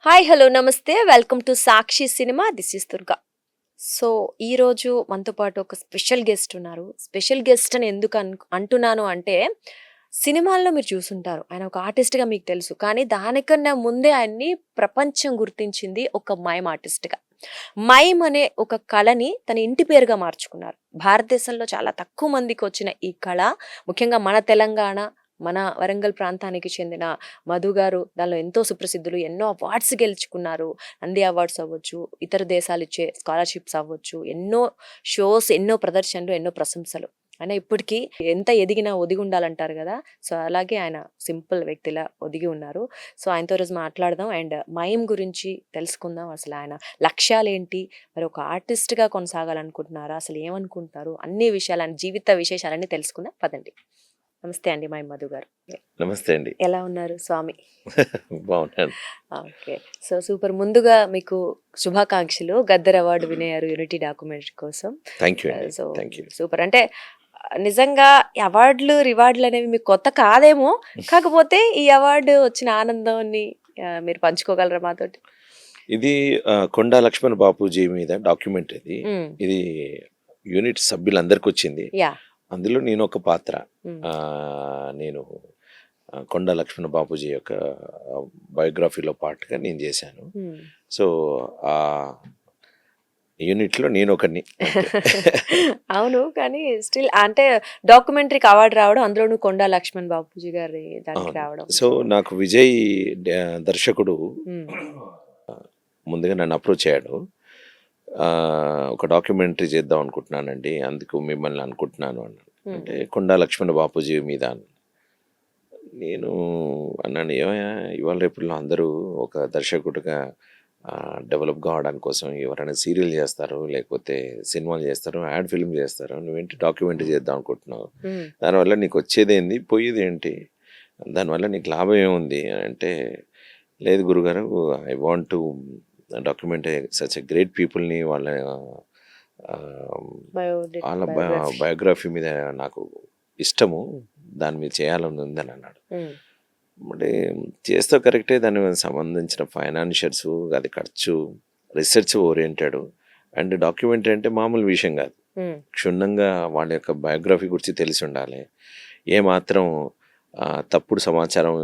Hi hello నమస్తే welcome to Sakshi cinema this is Durga. So ఈరోజు మనతో పాటు ఒక స్పెషల్ గెస్ట్ ఉన్నారు. స్పెషల్ గెస్ట్ అని ఎందుకు అంటున్నాను అంటే సినిమాల్లో మీరు చూసుంటారు ఆయన ఒక ఆర్టిస్ట్గా మీకు తెలుసు, కానీ దానికన్నా ముందే ఆయన్ని ప్రపంచం గుర్తించింది ఒక మైమ్ ఆర్టిస్ట్గా. మైమ్ అనే ఒక కళని తన ఇంటి పేరుగా మార్చుకున్నారు. భారతదేశంలో చాలా తక్కువ మందికి వచ్చిన ఈ కళ, ముఖ్యంగా మన తెలంగాణ, మన వరంగల్ ప్రాంతానికి చెందిన మధు గారు దానిలో ఎంతో సుప్రసిద్ధులు. ఎన్నో అవార్డ్స్ గెలుచుకున్నారు. నంది అవార్డ్స్ అవ్వచ్చు, ఇతర దేశాలు ఇచ్చే స్కాలర్షిప్స్ అవ్వచ్చు, ఎన్నో షోస్, ఎన్నో ప్రదర్శనలు, ఎన్నో ప్రశంసలు. ఆయన ఇప్పటికీ ఎంత ఎదిగినా ఒదిగి ఉండాలంటారు కదా, సో అలాగే ఆయన సింపుల్ వ్యక్తిలా ఒదిగి ఉన్నారు. సో ఆయనతో రోజు మాట్లాడదాం అండ్ మైమ్ గురించి తెలుసుకుందాం. అసలు ఆయన లక్ష్యాలేంటి, మరి ఒక ఆర్టిస్ట్గా కొనసాగాలనుకుంటున్నారా, అసలు ఏమనుకుంటారు, అన్ని విషయాలు, ఆయన జీవిత విశేషాలన్నీ తెలుసుకుందాం పదండి. నమస్తే అండి మై మధు గారు. నమస్తే అండి. ఎలా ఉన్నారు స్వామి? బాగున్నాను. Okay, so super. ముందుగా మీకు శుభాకాంక్షలు. గద్దర్ అవార్డు వినేయారు యూనిటీ డాక్యుమెంటరీ కోసం. థ్యాంక్ యూ అండి. So thank you. సూపర్. అంటే నిజంగా ఈ అవార్డులు రివార్డులు అనేవి మీకు కొత్త కాదేమో, కాకపోతే ఈ అవార్డు వచ్చిన ఆనందాన్ని మీరు పంచుకోగలరా మాతోటి? ఇది కొండా లక్ష్మణ్ బాపూజీ మీద డాక్యుమెంట్. ఇది యూనిట్ సభ్యులందరికి వచ్చింది. యా. అందులో నేను ఒక పాత్ర. నేను కొండా లక్ష్మణ బాపూజీ యొక్క బయోగ్రఫీలో పార్ట్గా నేను చేశాను. సో ఆ యూనిట్లో నేను ఒకరిని. అవును, కానీ స్టిల్ అంటే డాక్యుమెంటరీకి అవార్డు రావడం, అందులోనూ కొండా లక్ష్మణ్ బాపూజీ గారి దానికి రావడం. సో నాకు విజయ్ దర్శకుడు ముందుగా నన్ను అప్రోచ్ అయ్యాడు. ఒక డాక్యుమెంటరీ చేద్దాం అనుకుంటున్నానండి, అందుకు మిమ్మల్ని అనుకుంటున్నాను అన్నాడు. అంటే కొండా లక్ష్మణ బాపూజీ మీద నేను అన్నాను, ఏమయ్యా ఇవాళ రేపుల్లో అందరూ ఒక దర్శకుడిగా డెవలప్ కావడానికి కోసం ఎవరైనా సీరియల్ చేస్తారు, లేకపోతే సినిమాలు చేస్తారు, యాడ్ ఫిల్మ్ చేస్తారు, నువ్వేంటి డాక్యుమెంటరీ చేద్దాం అనుకుంటున్నావు, దానివల్ల నీకు వచ్చేది ఏంది, పోయేది ఏంటి, దానివల్ల నీకు లాభం ఏముంది అంటే, లేదు గురుగారు, I want to document such a great పీపుల్ని, వాళ్ళ బయోగ్రఫీ మీద నాకు ఇష్టము, దాని మీద చేయాలని ఉందని అన్నాడు. అంటే చేస్తే కరెక్టే, దానికి సంబంధించిన ఫైనాన్షియల్స్, అది ఖర్చు, రీసెర్చ్ ఓరియంటెడ్ అండ్ డాక్యుమెంటరీ అంటే మామూలు విషయం కాదు. క్షుణ్ణంగా వాళ్ళ యొక్క బయోగ్రఫీ గురించి తెలిసి ఉండాలి. ఏమాత్రం తప్పుడు సమాచారం,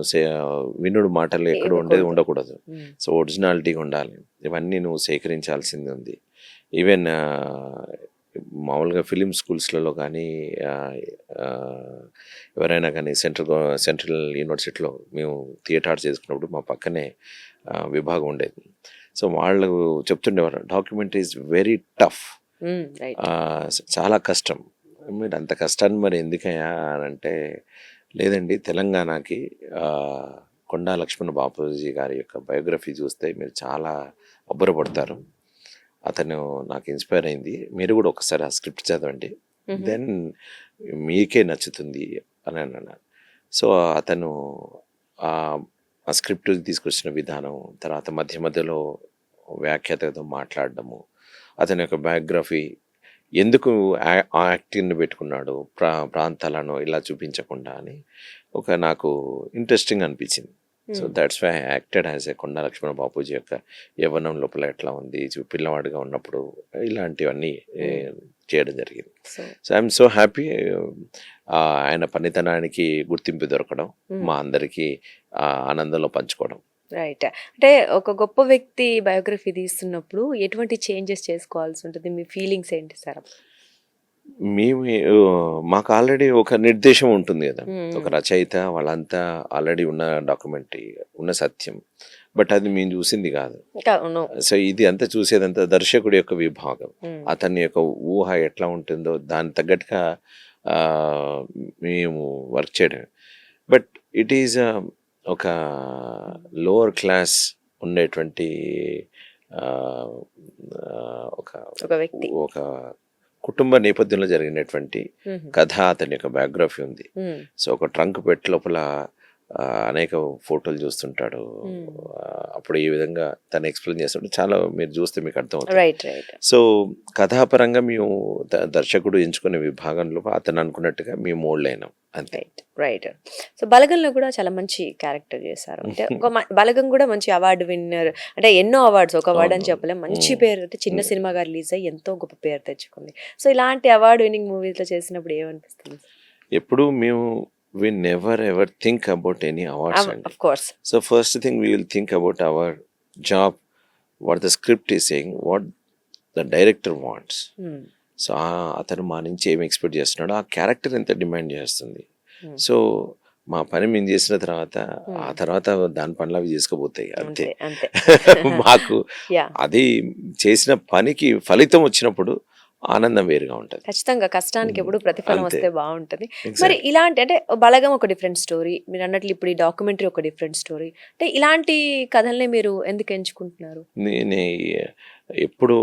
వినుడు మాటలు ఎక్కడ ఉండకూడదు. సో ఒరిజినాలిటీగా ఉండాలి. ఇవన్నీ నువ్వు సేకరించాల్సింది ఉంది. ఈవెన్ మామూలుగా ఫిలిం స్కూల్స్లలో కానీ ఎవరైనా కానీ సెంట్రల్ యూనివర్సిటీలో మేము థియేటర్ చేసుకున్నప్పుడు మా పక్కనే విభాగం ఉండేది. సో వాళ్ళు చెప్తుండేవారు, డాక్యుమెంటరీ ఈజ్ వెరీ టఫ్, చాలా కష్టం. మీరు అంత కష్టాన్ని మరి ఎందుకయ్యా అని అంటే, లేదండి తెలంగాణకి కొండా లక్ష్మణ బాపూజీ గారి యొక్క బయోగ్రఫీ చూస్తే మీరు చాలా అబ్బురపడతారు, అతను నాకు ఇన్స్పైర్ అయింది, మీరు కూడా ఒకసారి ఆ స్క్రిప్ట్ చదవండి, దెన్ మీకే నచ్చుతుంది అని అన్నాను. సో అతను ఆ స్క్రిప్ట్ తీసుకొచ్చిన విధానం, తర్వాత మధ్య మధ్యలో వ్యాఖ్యాతతో మాట్లాడడము, అతని యొక్క బయోగ్రఫీ ఎందుకు యాక్టింగ్ని పెట్టుకున్నాడు, ప్రాంతాలను ఇలా చూపించకుండా అని ఒక నాకు ఇంట్రెస్టింగ్ అనిపించింది. So that's why I acted as a Konda Lakshmana Bapuji యొక్క యవ్వనం లోపల ఎట్లా ఉంది, పిల్లవాడిగా ఉన్నప్పుడు, ఇలాంటివన్నీ చేయడం జరిగింది. So I'm so happy. ఆయన పనితనానికి గుర్తింపు దొరకడం, మా అందరికీ ఆనందంలో పంచుకోవడం. రైట్. అంటే ఒక గొప్ప వ్యక్తి బయోగ్రఫీ తీస్తున్నప్పుడు ఎటువంటి చేంజెస్ చేసుకోవాల్సి ఉంటుంది, మీ ఫీలింగ్స్ ఏంటి సార్? మాకు ఆల్రెడీ ఒక నిర్దేశం ఉంటుంది కదా, ఒక రచయిత వాళ్ళంతా ఆల్రెడీ ఉన్న డాక్యుమెంటరీ, ఉన్న సత్యం, బట్ అది మేము చూసింది కాదు. సో ఇది అంతా చూసేదంతా దర్శకుడి యొక్క విభాగం, అతని యొక్క ఊహ ఎట్లా ఉంటుందో దాని తగ్గట్టుగా మేము వర్క్ చేయడం. బట్ ఇట్ ఈజ్ ఒక లోవర్ క్లాస్ ఉండేటువంటి ఒక కుటుంబ నేపథ్యంలో జరిగినటువంటి కథ, అతని యొక్క బయోగ్రఫీ ఉంది. సో ఒక ట్రంక్ పెట్టి లోపల అనేక ఫోటోలు చూస్తుంటాడు. అప్పుడు ఈ విధంగా తను ఎక్స్ప్లెయిన్ చేస్తుంటే చాలా మీరు చూస్తే మీకు అర్థమవుతుంది. రైట్ రైట్ సో కథాపరంగా మేము దర్శకుడు ఎంచుకునే విభాగంలో అతను అనుకున్నట్టుగా మేము మోల్డ్ అయినాం అంతే. Right right. సో బలగంలో కూడా చాలా మంచి క్యారెక్టర్ చేశారు. అంటే ఒక బలగం కూడా మంచి అవార్డు విన్నర్, అంటే ఎన్నో అవార్డ్స్, ఒక అవార్డు అని చెప్పలేం, మంచి పేరు, అంటే చిన్న సినిమాగా రిలీజ్ అయ్యి ఎంతో గొప్ప పేరు తెచ్చుకుంది. సో ఇలాంటి అవార్డు విన్నింగ్ మూవీస్లో చేసినప్పుడు ఏమనిపిస్తుంది? ఎప్పుడు మేము we never ever think about any awards. Of course. So first thing we will think about our job, what the script is saying, what the director wants. So అతను మా నుంచి ఏమి ఎక్స్పెక్ట్ చేస్తున్నాడో ఆ క్యారెక్టర్ ఎంత డిమాండ్ చేస్తుంది. So మా పని మేము చేసిన తర్వాత ఆ తర్వాత దాని పనులు అవి చేసుకోబోతాయి అంతే. మాకు అది చేసిన పనికి ఫలితం వచ్చినప్పుడు ఆనందం వేరుగా ఉంటుంది. ఖచ్చితంగా కష్టానికి ఎప్పుడు ప్రతిఫలం వస్తే బాగుంటుంది. మరి ఇలాంటి, అంటే బలగం ఒక డిఫరెంట్ స్టోరీ, మీరు అన్నట్లు ఇప్పుడు ఈ డాక్యుమెంటరీ ఒక డిఫరెంట్ స్టోరీ, అంటే ఇలాంటి కథల్ని మీరు ఎందుకు ఎంచుకుంటున్నారు? నేను ఎప్పుడు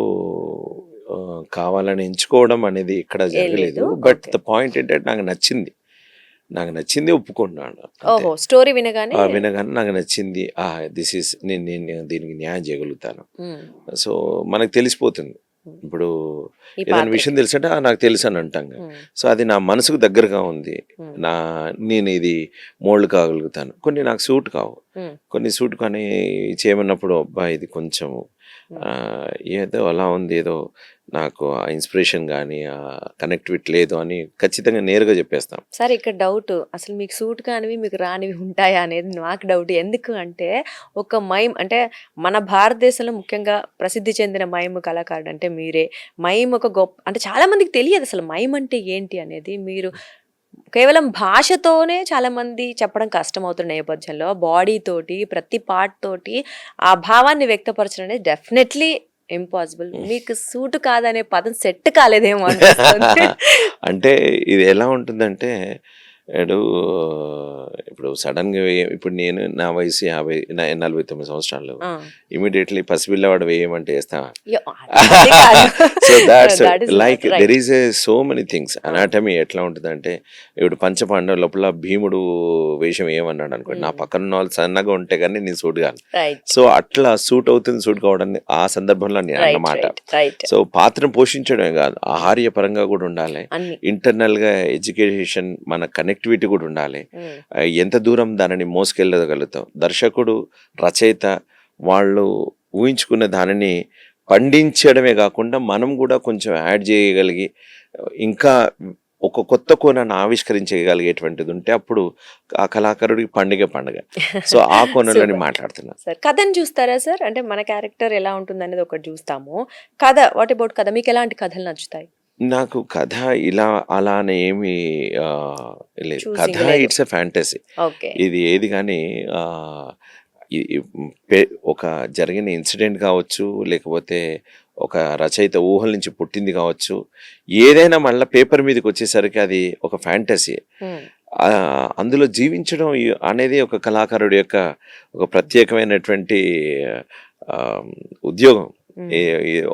కావాలని ఎంచుకోవడం అనేది ఇక్కడ జరగలేదు. బట్ ద పాయింట్ ఏంటంటే నాకు నచ్చింది ఒప్పుకుంటున్నాను. ఓహో, స్టోరీ వినగానే నాకు నచ్చింది, దిస్ ఈస్ నేను దీనికి న్యాయం చేయగలుగుతాను. సో మనకు తెలిసిపోతుంది. ఇప్పుడు ఏదైనా విషయం తెలుసంటే నాకు తెలుసు అని అంటాం. సో అది నా మనసుకు దగ్గరగా ఉంది, నేను ఇది మోల్డ్ కాగలుగుతాను. కొన్ని నాకు సూట్ కావు, కొన్ని సూట్ కానీ చేయమన్నప్పుడు అబ్బా ఇది కొంచెం ఏదో అలా ఉంది, ఏదో నాకు ఆ ఇన్స్పిరేషన్ కానీ ఆ కనెక్టివిటీ లేదు అని ఖచ్చితంగా నేరుగా చెప్పేస్తాం. సార్ ఇక్కడ డౌట్, అసలు మీకు సూట్ కానివి మీకు రానివి ఉంటాయా అనేది నాకు డౌట్. ఎందుకు అంటే ఒక మైమ్, అంటే మన భారతదేశంలో ముఖ్యంగా ప్రసిద్ధి చెందిన మైమ్ కళాకారుడు అంటే మీరే. మైమ్ ఒక గొప్ప, అంటే చాలా మందికి తెలియదు అసలు మైమ్ అంటే ఏంటి అనేది. మీరు కేవలం భాషతోనే చాలా మంది చెప్పడం కష్టం అవుతున్న నేపథ్యంలో బాడీ తోటి, ప్రతి పార్ట్ తోటి ఆ భావాన్ని వ్యక్తపరచడం అనేది డెఫినెట్లీ ఇంపాసిబుల్. మీకు సూట్ కాదనే పదం సెట్ కాలేదేమో అనిపిస్తుంది. అంటే ఇది ఎలా ఉంటుందంటే ఇప్పుడు సడన్ గా ఇప్పుడు నేను నా వయసు 49 సంవత్సరాలు, ఇమీడియట్లీ పసిపిల్లవాడు వేయమంటే వేస్తావా? So that's like there is so many things. Anatomy ఎట్లా ఉంటుందంటే ఇప్పుడు పంచపాండవ లోపల భీముడు వేషం ఏమన్నాడు అనుకోండి, నా పక్కన వాళ్ళు సన్నగా ఉంటే కానీ నేను సూట్ కాను. సో అట్లా సూట్ అవుతుంది, సూట్ కావడం ఆ సందర్భంలో నేను అన్నమాట. సో పాత్రను పోషించడమే కాదు, ఆహార్య పరంగా కూడా ఉండాలి, ఇంటర్నల్ గా ఎడ్యుకేషన్, మన కనెక్టివిటీ కూడా ఉండాలి. ఎంత దూరం దానిని మోసుకెళ్ళగలుగుతాం. దర్శకుడు, రచయిత వాళ్ళు ఊహించుకున్న దానిని పండించడమే కాకుండా మనం కూడా కొంచెం యాడ్ చేయగలిగి ఇంకా ఒక కొత్త కోణాన్ని ఆవిష్కరించగలిగేటువంటిది ఉంటే అప్పుడు ఆ కళాకారుడికి పండుగ. సో ఆ కోణంలోని మాట్లాడుతున్నా. సార్ కథను చూస్తారా సార్? అంటే మన క్యారెక్టర్ ఎలా ఉంటుంది అనేది ఒకటి చూస్తాము. కథ, వాట్ అబౌట్ కథ? మీకు ఎలాంటి కథలు నచ్చుతాయి? నాకు కథ ఇలా అలా అని ఏమి లేదు. కథ ఇట్స్ ఎ ఫ్యాంటసీ. ఇది ఏది కానీ ఒక జరిగిన ఇన్సిడెంట్ కావచ్చు, లేకపోతే ఒక రచయిత ఊహల నుంచి పుట్టింది కావచ్చు, ఏదైనా మళ్ళీ పేపర్ మీదకి వచ్చేసరికి అది ఒక ఫ్యాంటసీ. అందులో జీవించడం అనేది ఒక కళాకారుడి యొక్క ఒక ప్రత్యేకమైనటువంటి ఉద్యోగం,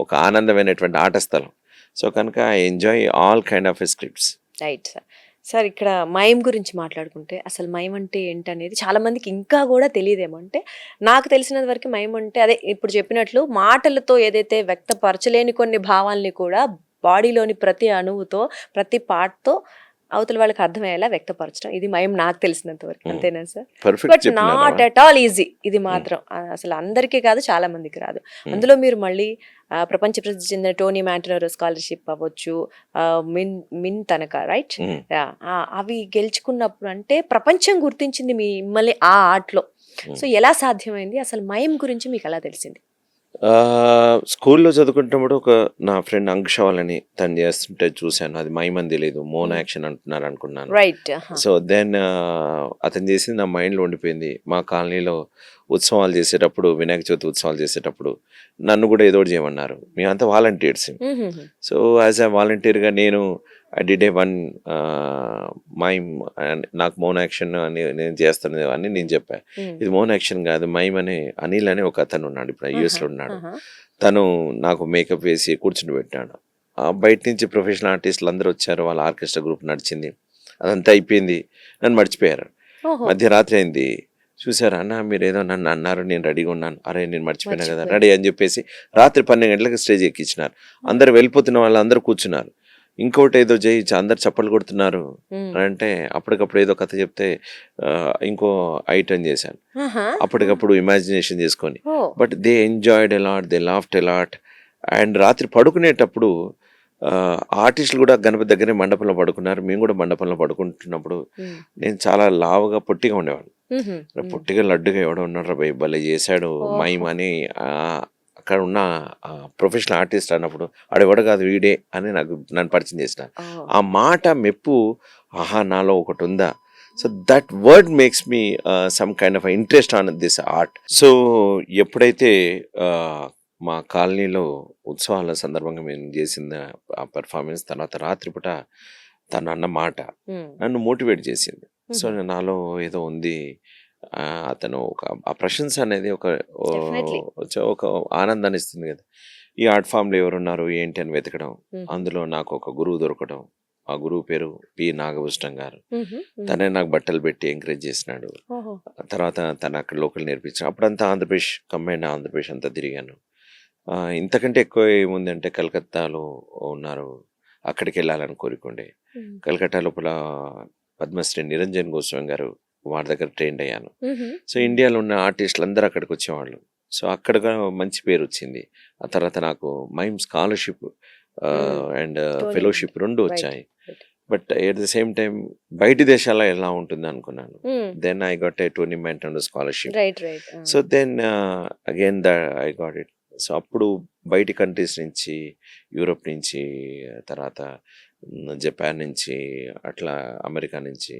ఒక ఆనందమైనటువంటి ఆట స్థలం. సో కనుక I enjoy all kind of scripts. Right sir. Sir ఇక్కడ మైమ్ గురించి మాట్లాడుకుంటే అసలు మైమ్ అంటే ఏంటనేది చాలా మందికి ఇంకా కూడా తెలియదేమో. అంటే నాకు తెలిసినంత వరకు మైమ్ అంటే అదే ఇప్పుడు చెప్పినట్లు మాటలతో ఏదైతే వ్యక్తపరచలేని కొన్ని భావాల్ని కూడా బాడీలోని ప్రతి అణువుతో, ప్రతి పార్ట్తో అవతల వాళ్ళకి అర్థమయ్యేలా వ్యక్తపరచడం, ఇది మైమ్ నాకు తెలిసినంత వరకు. అంతేనా sir? But not at all easy. ఇది మాత్రం అసలు అందరికీ కాదు, చాలా మందికి రాదు. అందులో మీరు మళ్ళీ ప్రపంచ ప్రసిద్ధి చెందిన టోనీ మ్యాంటనరో స్కాలర్షిప్ అవ్వచ్చు, మిన్ తనక, రైట్, అవి గెలుచుకున్నప్పుడు అంటే ప్రపంచం గుర్తించింది మిమ్మల్ని ఆ ఆర్ట్లో. సో ఎలా సాధ్యమైంది? అసలు మైమ్ గురించి మీకు ఎలా తెలిసింది? స్కూల్లో చదువుకుంటున్నప్పుడు ఒక నా ఫ్రెండ్ అంకుషవాల్ అని తను చేస్తుంటే చూశాను. అది మైమ్ తెలియదు, మోన్ యాక్షన్ అంటున్నారు అనుకున్నాను. సో దెన్ అతను చేసింది నా మైండ్లో ఉండిపోయింది. మా కాలనీలో ఉత్సవాలు చేసేటప్పుడు, వినాయక చవితి ఉత్సవాలు చేసేటప్పుడు నన్ను కూడా ఏదో చేయమన్నారు. మేమంతా వాలంటీర్స్. సో యాజ్ ఎ వాలంటీర్గా నేను I did a one mime, నాకు మౌన్ యాక్షన్ అని నేను చేస్తాను అని నేను చెప్పాను. ఇది మౌన్ యాక్షన్ కాదు, మైమ్ అని అనిల్ అని ఒక అతను ఉన్నాడు, ఇప్పుడు యూఎస్లో ఉన్నాడు. తను నాకు మేకప్ వేసి కూర్చుని పెట్టాడు. బయట నుంచి ప్రొఫెషనల్ ఆర్టిస్టులు అందరూ వచ్చారు, వాళ్ళ ఆర్కెస్ట్రా గ్రూప్ నడిచింది, అదంతా అయిపోయింది, నన్ను మర్చిపోయారు. ఓహో! మధ్యరాత్రి అయింది. చూసారా అన్న మీరేదో నన్ను అన్నారు, నేను రెడీగా ఉన్నాను. అరే నేను మర్చిపోయినా కదా, మర్చిపోయారు. రెడీ అని చెప్పేసి రాత్రి 12 గంటలకు స్టేజ్ ఎక్కించినారు. అందరు వెళ్ళిపోతున్న వాళ్ళందరూ కూర్చున్నారు. ఇంకోటి ఏదో చేయించి అందరు చప్పట్లు కొడుతున్నారు హ్మ్. అని అంటే అప్పటికప్పుడు ఏదో కథ చెప్తే ఇంకో ఐటమ్ చేశాను ఆహా! అప్పటికప్పుడు ఇమాజినేషన్ చేసుకొని. Oh! But they enjoyed a lot, they laughed a lot. And రాత్రి పడుకునేటప్పుడు ఆర్టిస్టులు కూడా గణపతి దగ్గరే మండపంలో పడుకున్నారు. మేము కూడా మండపంలో పడుకుంటున్నప్పుడు హ్మ్. నేను చాలా లావుగా పొట్టిగా ఉండేవాడిని. హుహు. హ్మ్. పొట్టిగా లడ్డుగా ఎవడో ఉన్నాడు భయ్ భలే చేశాడు మైమ్ ఓహో! అని అక్కడ ఉన్న ప్రొఫెషనల్ ఆర్టిస్ట్ అన్నప్పుడు ఆడెవడ కాదు వీడే అని నన్ను పరిచయం చేసిన ఓహ్! ఆ మాట మెప్పు. ఆహా నాలో ఒకటి ఉందా. So that word makes me some kind of interest on this art. So ఎప్పుడైతే మా కాలనీలో ఉత్సవాల సందర్భంగా మేము చేసిన ఆ పెర్ఫార్మెన్స్ తర్వాత రాత్రిపూట తను అన్న మాట హ్మ్. నన్ను మోటివేట్ చేసింది. సో హుహు. నాలో ఏదో ఉంది. అతను ఒక ఆ ప్రశంస అనేది డెఫినైట్‌లీ. ఒక ఆనందాన్ని ఇస్తుంది కదా. ఈ ఆర్ట్ ఫామ్‌లో ఎవరున్నారు ఏంటి అని వెతకడం. హుహు. అందులో నాకు ఒక గురువు దొరకడం. ఆ గురువు పేరు పి. నాగభూషణం గారు. హుహు. హ్మ్. తనే నాకు బట్టలు పెట్టి ఎంకరేజ్ చేసినాడు. ఓహో! తర్వాత తను అక్కడ లోకల్ నేర్పించాడు. అప్పుడంతా ఆంధ్రప్రదేశ్ కంబైన్డ్ ఆంధ్రప్రదేశ్ అంతా తిరిగాను. ఇంతకంటే ఎక్కువ ఏముందంటే కలకత్తాలో ఉన్నారు. అక్కడికెళ్ళాలని కోరికుండే. హ్మ్. కలకత్తా లోపల పద్మశ్రీ నిరంజన్ గోస్వామి గారు వారి దగ్గర ట్రైన్డ్ అయ్యాను. హుహు. సో ఇండియాలో ఉన్న ఆర్టిస్టులు అందరూ అక్కడికి వచ్చేవాళ్ళు. సో అక్కడ మంచి పేరు వచ్చింది. ఆ తర్వాత నాకు mime scholarship hmm. And Tony fellowship 2 right. వచ్చాయి. Right. But at the same time బయటి దేశాల్లో ఎలా ఉంటుంది అనుకున్నాను. Hmm. Then I got a Tony Menton scholarship. Right. Right. ఆ! So then again I got it. So అప్పుడు బయటి కంట్రీస్ నుంచి, యూరోప్ నుంచి, తర్వాత జపాన్ నుంచి, అట్లా అమెరికా నుంచి,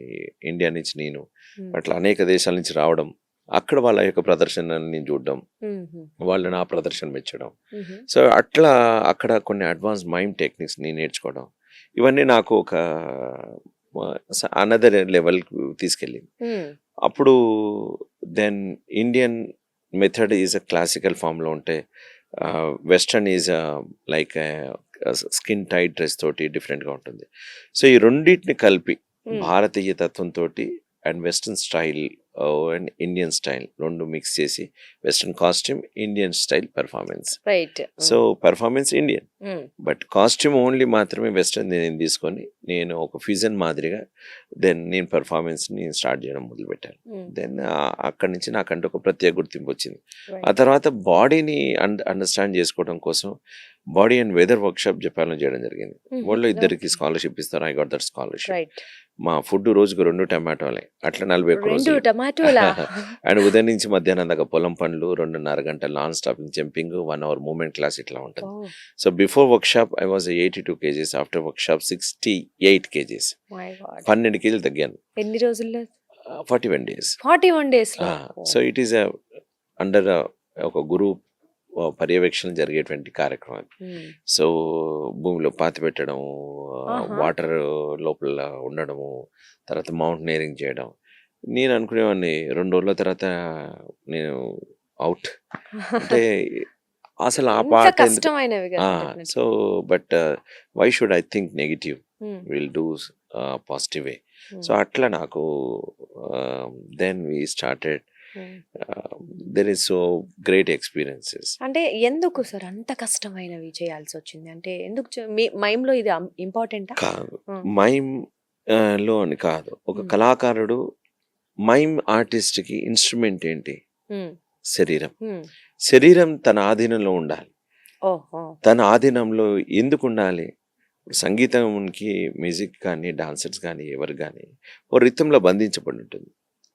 ఇండియా నుంచి నేను హ్మ్. అట్లా అనేక దేశాల నుంచి రావడం. అక్కడ వాళ్ళ యొక్క ప్రదర్శనని నేను చూడడం. హుహు. వాళ్ళు నా ప్రదర్శన మెచ్చడం. హుహు. సో అట్లా అక్కడ కొన్ని అడ్వాన్స్ మైమ్ టెక్నిక్స్ నేను నేర్చుకోవడం. ఇవన్నీ నాకు ఒక అనదర్ లెవెల్‌కి తీసుకెళ్ళింది. హ్మ్. అప్పుడు then Indian method is classical ఫామ్‌లో ఉంటే western is like skin tight dress తోటి డిఫరెంట్‌గా ఉంటుంది. సో ఈ రెండిటిని కలిపి హ్మ్. భారతీయ తత్వంతోటి and western style and Indian style 2 mix చేసి western costume, Indian style performance. Right. So performance Indian. Hmm. But costume only మాత్రమే వెస్టర్న్ నేను తీసుకొని నేను ఒక ఫ్యూజన్ మాదిరిగా దెన్ నేను పెర్ఫార్మెన్స్ని స్టార్ట్ చేయడం మొదలుపెట్టాను. హ్మ్. దెన్ అక్కడి నుంచి నాకంటూ ఒక ప్రత్యేక గుర్తింపు వచ్చింది. ఆ రైట్. తర్వాత బాడీని అండర్స్టాండ్ చేసుకోవడం కోసం బాడీ అండ్ వెదర్ వర్క్షాప్ జపాన్లో చేయడం జరిగింది. హుహు. వాళ్ళు ఇద్దరికి ఓకే. స్కాలర్షిప్ ఇస్తారు. I got that scholarship. Right. మా ఫుడ్ రోజుకు 2 టమాటోలే. అట్లా 41 2 రోజులు. టమాటోలా? అండ్ ఉదయం నుంచి మధ్యాహ్నం దాకా పొలం పనులు, 2.5 గంటలు non stopping jumping, 1 hour movement class ఇట్లా ఉంటుంది. Oh! So before workshop I was 82 KGs. After workshop 68 KGs. My god! 12 కేజీలు తగ్గాను. ఎన్ని రోజుల్లో? 41 డేస్. 41 డేస్‌లో. So oh! It is under ఒక గురువు పర్యవేక్షణ జరిగేటువంటి కార్యక్రమం. హ్మ్. సో భూమిలో పాతిపెట్టడం, ఆహా! వాటర్ లోపల ఉండడము, తర్వాత మౌంటైనీరింగ్ చేయడం. నేను అనుకునేవాడిని 2 రోజుల తర్వాత నేను ఔట్. అంటే అసలు ఆ ఎంత పాట ఎందుకు కష్టమైనవి కదా! Definitely. So but why should I think negative, hmm. Will do positive way. So hmm. అట్లా నాకు then we started. Hmm. There is so great experiences. అంటే ఎందుకు సార్ అంత కష్టమైనవి చేయాల్సొచ్చింది? అంటే ఎందుకు మీ మైమ్‌లో ఇది ఇంపార్టెంటా? కాదు. ఆ! మైమ్ లో అని కాదు. ఒక హ్మ్. కళాకారుడు మైమ్ ఆర్టిస్ట్‌కి ఇన్‌స్ట్రుమెంట్ ఏంటి? హ్మ్. శరీరం. హ్మ్. శరీరం తన ఆధీనంలో ఉండాలి. ఓహో! తన ఆధీనంలో ఎందుకుండాలి? సంగీతంకి మ్యూజిక్ కానీ, డాన్సర్స్ కానీ, ఎవరు గానీ ఓ రిథమ్‌లో బంధించబడి ఉంటుంది.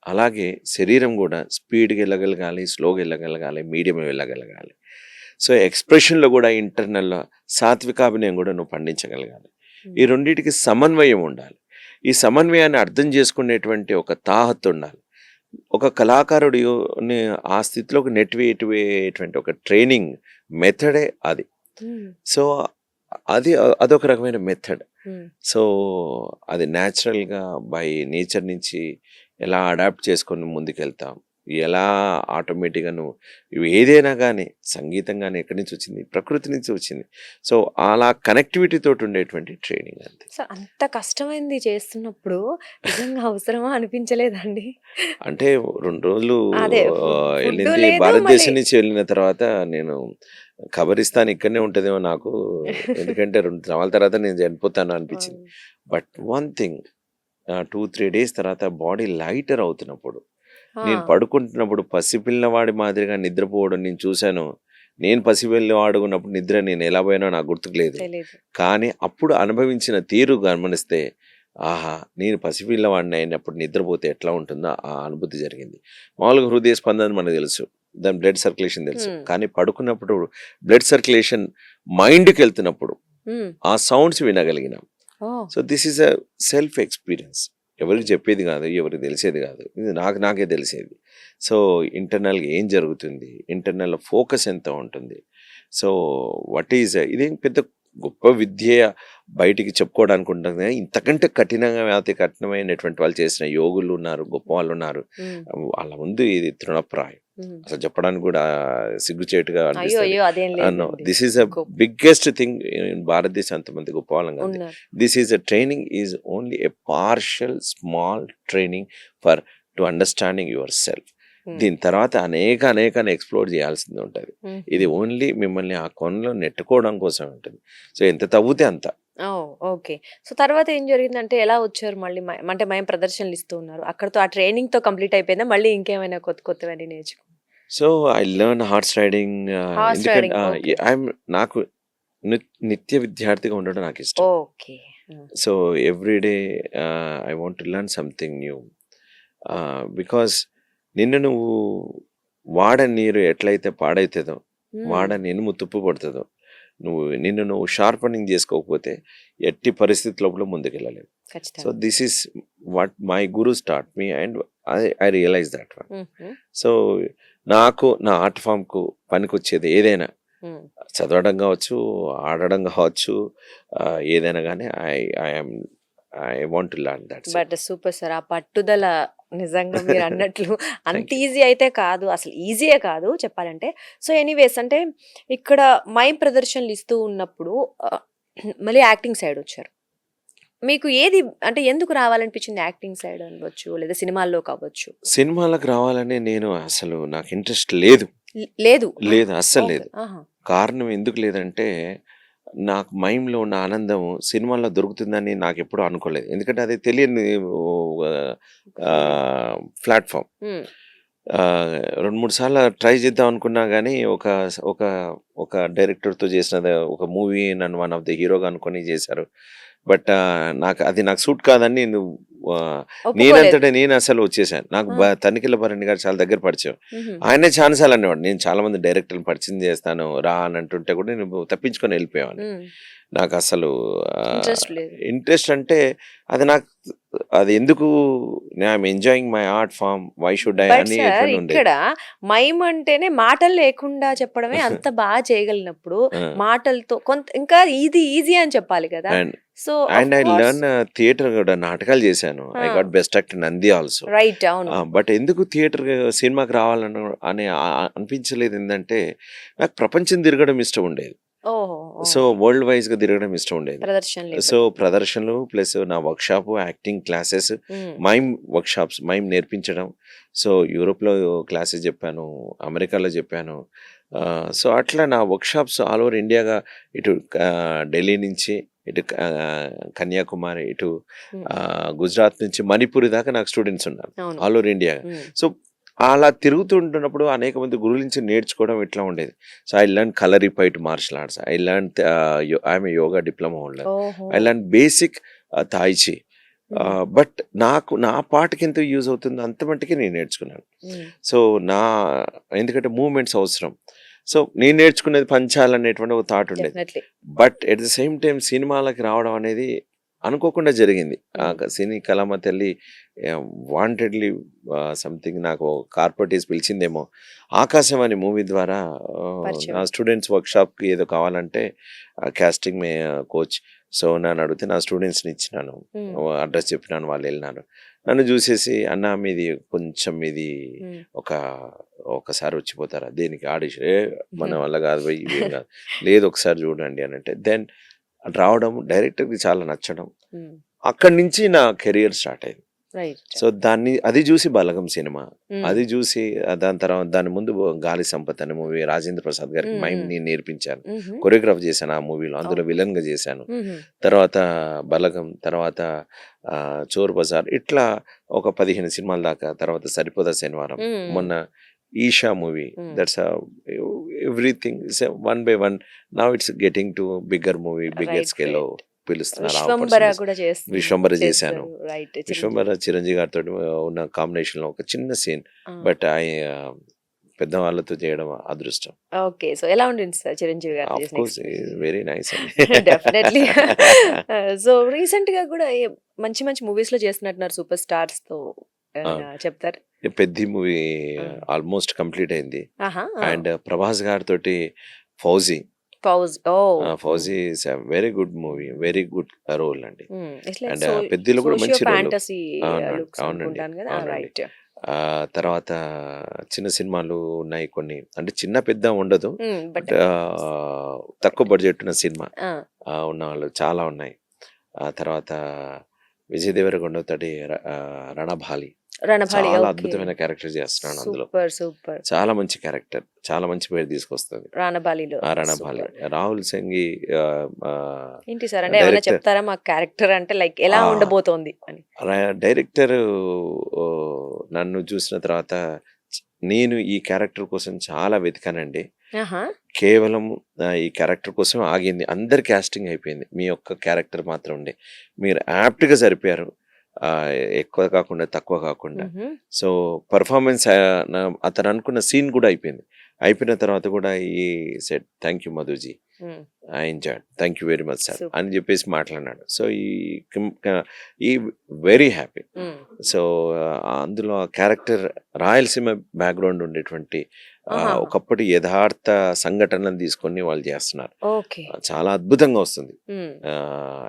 అలాగే శరీరం గూడా స్పీడ్‌గా ఎళ్ళగలగాలి, స్లోగా ఎళ్ళగలగాలి, మీడియంలో వెళ్ళగలగాలి. సో ఎక్స్‌ప్రెషన్‌లో గూడా ఇంటర్నల్‌లో సాత్వికాభినయం గూడా నువ్వు పండించగలగాలి. ఈ హ్మ్. రెండిటికి సమన్వయం ఉండాలి. ఈ సమన్వయాన్ని అర్థం చేసుకునేటువంటి ఒక తాహత్తు ఉండాలి. ఒక కళాకారుడిని ఆ స్థితిలోకి నెట్టివేటువంటి ఒక ట్రైనింగ్ మెథడే అది. హ్మ్. సో అదొక రకమైన మెథడ్. హ్మ్. సో అది న్యాచురల్‌గా బై నేచర్ నుంచి ఎలా అడాప్ట్ చేసుకొని ముందుకెళ్తాం. ఎలా ఆటోమేటిక్గా ఇవి ఏదైనా కానీ సంగీతం కానీ ఎక్కడి నుంచి వచ్చింది, ప్రకృతి నుంచి వచ్చింది. సో అలా కనెక్టివిటీ తోటి ఉండేటువంటి ట్రైనింగ్ అంతే. సో అంత కష్టమైంది చేస్తున్నప్పుడు నిజంగా అవసరమా అనిపించలేదండి? అంటే 2 రోజులు అదే ఫుడ్ వెళ్ళింది లేదు భారతదేశం మళ్ళీ. నుంచి వెళ్ళిన తర్వాత నేను ఖబరిస్తాన్ ఇక్కడనే ఉంటుందేమో నాకు, ఎందుకంటే 2 సంవత్సరాల తర్వాత నేను చనిపోతాను అనిపించింది. బట్ వన్ థింగ్ 2-3 డేస్ తర్వాత బాడీ లైటర్ అవుతున్నప్పుడు, నేను పడుకుంటున్నప్పుడు పసిపిల్లవాడి మాదిరిగా నిద్రపోవడం నేను చూశాను. నేను పసిపిల్లవాడు ఉన్నప్పుడు నిద్ర నేను ఎలా పోయానో నాకు గుర్తుకు లేదు. తెలీదు. కానీ అప్పుడు అనుభవించిన తీరు గమనిస్తే ఆహా! నేను పసిపిల్లవాడిని అయినప్పుడు నిద్రపోతే ఎట్లా ఉంటుందో ఆ అనుభూతి జరిగింది. మామూలుగా హృదయ స్పందన మనకు తెలుసు, దాని బ్లడ్ సర్క్యులేషన్ తెలుసు. కానీ పడుకున్నప్పుడు బ్లడ్ సర్క్యులేషన్ మైండ్కి వెళ్తున్నప్పుడు ఆ సౌండ్స్ వినగలిగినాం. So this is a self experience. ఎవరికి చెప్పేది కాదు, ఎవరికి తెలిసేది కాదు, ఇది నాకే తెలిసేది. సో ఇంటర్నల్గా ఏం జరుగుతుంది, ఇంటర్నల్ ఫోకస్ ఎంత ఉంటుంది. సో వాట్ ఈజ్ ఇదేం పెద్ద గొప్ప విద్య బయటికి చెప్పుకోవడానికి ఉంటుంది, ఇంతకంటే కఠినమైనటువంటి వాళ్ళు చేసిన యోగులు ఉన్నారు, గొప్ప వాళ్ళు ఉన్నారు. వాళ్ళ ముందు ఇది తృణప్రాయం, అసలు చెప్పడానికి కూడా సిగ్గుచేటుగా అనిపిస్తుంది. This is a biggest thing in భారతదేశం. అంతమంది గొప్ప వాళ్ళం కాదు. This is a training is only a partial small training for to understanding your self. దీని తర్వాత అనేక ఎక్స్ప్లోర్ చేయాల్సింది ఉంటుంది. ఇది ఓన్లీ మిమ్మల్ని ఆ కొనలో నెట్టుకోవడం కోసం ఉంటుంది. సో ఎంత తవ్వుతే అంత. ఓకే. సో తర్వాత ఏం జరిగిందంటే ఎలా వచ్చారు మళ్ళీ? అంటే మేము ప్రదర్శనలు ఇస్తూ ఉన్నారు, అక్కడతో ఆ ట్రైనింగ్ తో కంప్లీట్ అయిపోయిందా? మళ్ళీ ఇంకేమైనా కొత్తవన్నీ నేర్చుకో? So I learn horse riding. ఎందుకంటే నాకు నిత్య విద్యార్థిగా ఉండడం నాకు ఇష్టం. Okay. So everyday I want to learn something new. Because నిన్ను నువ్వు వాడని నీరు ఎట్లయితే పాడైతుందో, వాడని ఇనుము తుప్పు పడుతుందో, నిన్ను నువ్వు షార్పనింగ్ చేసుకోకపోతే ఎట్టి పరిస్థితి లోపల ముందుకెళ్ళలేవు. So this is what my guru start me and I realize that one. So నాకు నా ఆర్ట్ ఫామ్కు పనికొచ్చేది ఏదైనా, చదవడం కావచ్చు, ఆడడం కావచ్చు, ఏదైనా కానీ I want to learn that. But super sir, ఆ పట్టుదల నిజంగా మీరు అన్నట్లు అంత ఈజీ అయితే కాదు, అసలు ఈజీయే కాదు చెప్పాలంటే. సో ఎనీవేస్, అంటే ఇక్కడ మైమ్ ప్రదర్శనలు ఇస్తూ ఉన్నప్పుడు మళ్ళీ యాక్టింగ్ సైడ్ వచ్చారు. మీకు ఏది అంటే ఎందుకు రావాలనిపించింది? యాక్టింగ్ సైడ్ అనవచ్చు, లేదా సినిమాల్లో కావచ్చు. సినిమాలకు రావాలని అసలు నాకు ఇంట్రెస్ట్ లేదు. లేదు, అస్సలు లేదు. కారణం ఎందుకు లేదంటే, నాకు మైమ్లో ఉన్న ఆనందం సినిమాల్లో దొరుకుతుందని నాకు ఎప్పుడూ అనుకోలేదు. ఎందుకంటే అది తెలియని ప్లాట్ఫామ్. 2-3 సార్లు ట్రై చేద్దాం అనుకున్నా కానీ ఒక డైరెక్టర్తో చేసిన ఒక మూవీ నన్ను వన్ ఆఫ్ ద హీరోగా అనుకొని చేశారు. బట్ నాకు సూట్ కాదని నేనంతటా నేను అసలు వచ్చేసాను. నాకు తనిఖీల భరణి గారు చాలా దగ్గర పరిచయం. ఆయనే చాలాసార్లు అనేవాడు, నేను చాలా మంది డైరెక్టర్లు పరిచయం చేస్తాను రా అని అంటుంటే కూడా నేను తప్పించుకొని వెళ్ళిపోయాను. నాకు అసలు ఇంట్రెస్ట్ అంటే అది ఎందుకు, I'm enjoying my art form, why should I అని ఇక్కడ మైమ్ అంటేనే మాటలు లేకుండా చెప్పడమే అంత బాగా చేయగలిగినప్పుడు మాటలతో కొంత ఇంకా ఈజీ అని చెప్పాలి కదా. So and I learn theatre కూడా, నాటకాలు చేశాను. I got best actor Nandi also. Right, అవును. బట్ ఎందుకు థియేటర్ సినిమాకి రావాలని అనిపించలేదు ఏంటంటే, నాకు ప్రపంచం తిరగడం ఇష్టం ఉండేది. సో వరల్డ్ వైజ్ గా తిరగడం ఇష్టం ఉండేది. సో ప్రదర్శనలు ప్లస్ నా work shop, acting classes, mime work shops, mime నేర్పించడం. సో యూరోప్ లో క్లాసెస్ చెప్పాను, అమెరికాలో చెప్పాను. సో అట్లా నా వర్క్ షాప్స్ ఆల్ ఓవర్ ఇండియాగా, ఇటు ఢిల్లీ నుంచి ఇటు కన్యాకుమారి, ఇటు గుజరాత్ నుంచి మణిపూర్ దాకా నాకు స్టూడెంట్స్ ఉన్నారు ఆల్ ఓవర్ ఇండియా. సో అలా తిరుగుతుంటున్నప్పుడు అనేక మంది గురువుల నుంచి నేర్చుకోవడం ఇట్లా ఉండేది. So I learn kalaripayat martial arts, I learn I'm yoga diploma holder, I learn basic tai chi. But నా పాటకి ఎంత యూజ్ అవుతుందో అంత మట్టుకి నేను నేర్చుకున్నాను. సో ఎందుకంటే మూమెంట్స్ అవసరం. సో నేను నేర్చుకునేది పంచాలనేటువంటి ఒక థాట్ ఉండేది. But at the same time సినిమాలకి రావడం అనేది అనుకోకుండా జరిగింది. సినీ కళామ తల్లి వాంటెడ్లీ సంథింగ్ నాకు కార్పొరేట్ పిలిచిందేమో. ఆకాశం అనే మూవీ ద్వారా నా స్టూడెంట్స్ వర్క్షాప్కి ఏదో కావాలంటే కాస్టింగ్ కోచ్ సో నన్ను అడిగితే నా స్టూడెంట్స్ని ఇచ్చినాను, అడ్రస్ చెప్పినాను, వాళ్ళు వెళ్ళినారు. నన్ను చూసేసి అన్న మీది కొంచెం మీది ఒకసారి వచ్చిపోతారా దేనికి ఆడిషన్, మన వల్ల కాదు పోయి ఇవేం కాదు, లేదు ఒకసారి చూడండి అని అంటే దెన్ రావడం, డైరెక్టర్కి చాలా నచ్చడం, అక్కడి నుంచి నా కెరియర్ స్టార్ట్ అయింది. సో అది చూసి బలగం సినిమా, అది చూసి దాని తర్వాత దాని ముందు గాలి సంపత్ అనే మూవీ రాజేంద్ర ప్రసాద్ గారికి మైమ్ నేను నేర్పించాను, కొరియోగ్రాఫ్ చేశాను ఆ మూవీలో, అందులో విలన్ గా చేశాను. తర్వాత బలగం, తర్వాత చోర్ బజార్, ఇట్లా ఒక 15 సినిమాల దాకా. తర్వాత సరిపోదా శనివారం, మొన్న Eesha movie, that's everything one by one. Now it's getting to bigger movie, bigger scale పిలుస్తున్నారు. విశ్వంబర చేశాను. విశ్వంబర చిరంజీవి గారితో ఉన్న కాంబినేషన్ లో ఒక చిన్న సీన్, బట్ పెద్దవాళ్ళతో చేయడం అదృష్టం. ఓకే, సో ఎలా ఉండింది సార్ చిరంజీవి గారు? ఆఫ్ కోర్స్ వెరీ నైస్ అండి. డెఫినెట్లీ. సో రీసెంట్ గా కూడా మంచి మంచి మూవీస్ లో చేస్తున్నట్టున్నారు సూపర్ స్టార్స్ తో, చెప్తారు? పెద్ద మూవీ ఆల్మోస్ట్ కంప్లీట్ అయింది. అండ్ ప్రభాస్ గారితో Fauji is very good movie, very good role అండి. అండ్ పెద్దలో కూడా మంచి రోల్. అవునండి. తర్వాత చిన్న సినిమాలు ఉన్నాయి కొన్ని, అంటే చిన్న పెద్ద ఉండదు, బట్ తక్కువ బడ్జెట్ ఉన్న సినిమా ఉన్న వాళ్ళు చాలా ఉన్నాయి. తర్వాత విజయ్ దేవరకొండ తోటి రణబాలి, చాలా అద్భుతమైన క్యారెక్టర్ చేస్తున్నాను అందులో. చాలా మంచి క్యారెక్టర్, చాలా మంచి పేరు తీసుకొస్తుంది రణబాలి. రాహుల్ సంగి ఏంటి సార్ అంటే ఏమైనా చెప్తారా మా క్యారెక్టర్ అంటే లైక్ ఎలా ఉండబోతోంది అని? డైరెక్టర్ నన్ను చూసిన తర్వాత నేను ఈ క్యారెక్టర్ కోసం చాలా వెతికానండి. కేవలం ఈ క్యారెక్టర్ కోసం ఆగింది. అందరి క్యాస్టింగ్ అయిపోయింది, మీ యొక్క క్యారెక్టర్ మాత్రం ఉండే, మీరు యాప్ట్ గా సరిపోయారు, ఎక్కువ కాకుండా తక్కువ కాకుండా. సో పర్ఫార్మెన్స్ అతను అనుకున్న సీన్ కూడా అయిపోయింది. అయిపోయిన తర్వాత కూడా ఈ set thank you Madhuji, I enjoyed, thank you very much sir అని చెప్పేసి మాట్లాడినాడు. సో ఈ వెరీ హ్యాపీ. సో అందులో ఆ క్యారెక్టర్ రాయలసీమ బ్యాక్గ్రౌండ్ ఉండేటువంటి ఒకప్పటి యథార్థ సంఘటనలను తీసుకొని వాళ్ళు చేస్తున్నారు. చాలా అద్భుతంగా వస్తుంది.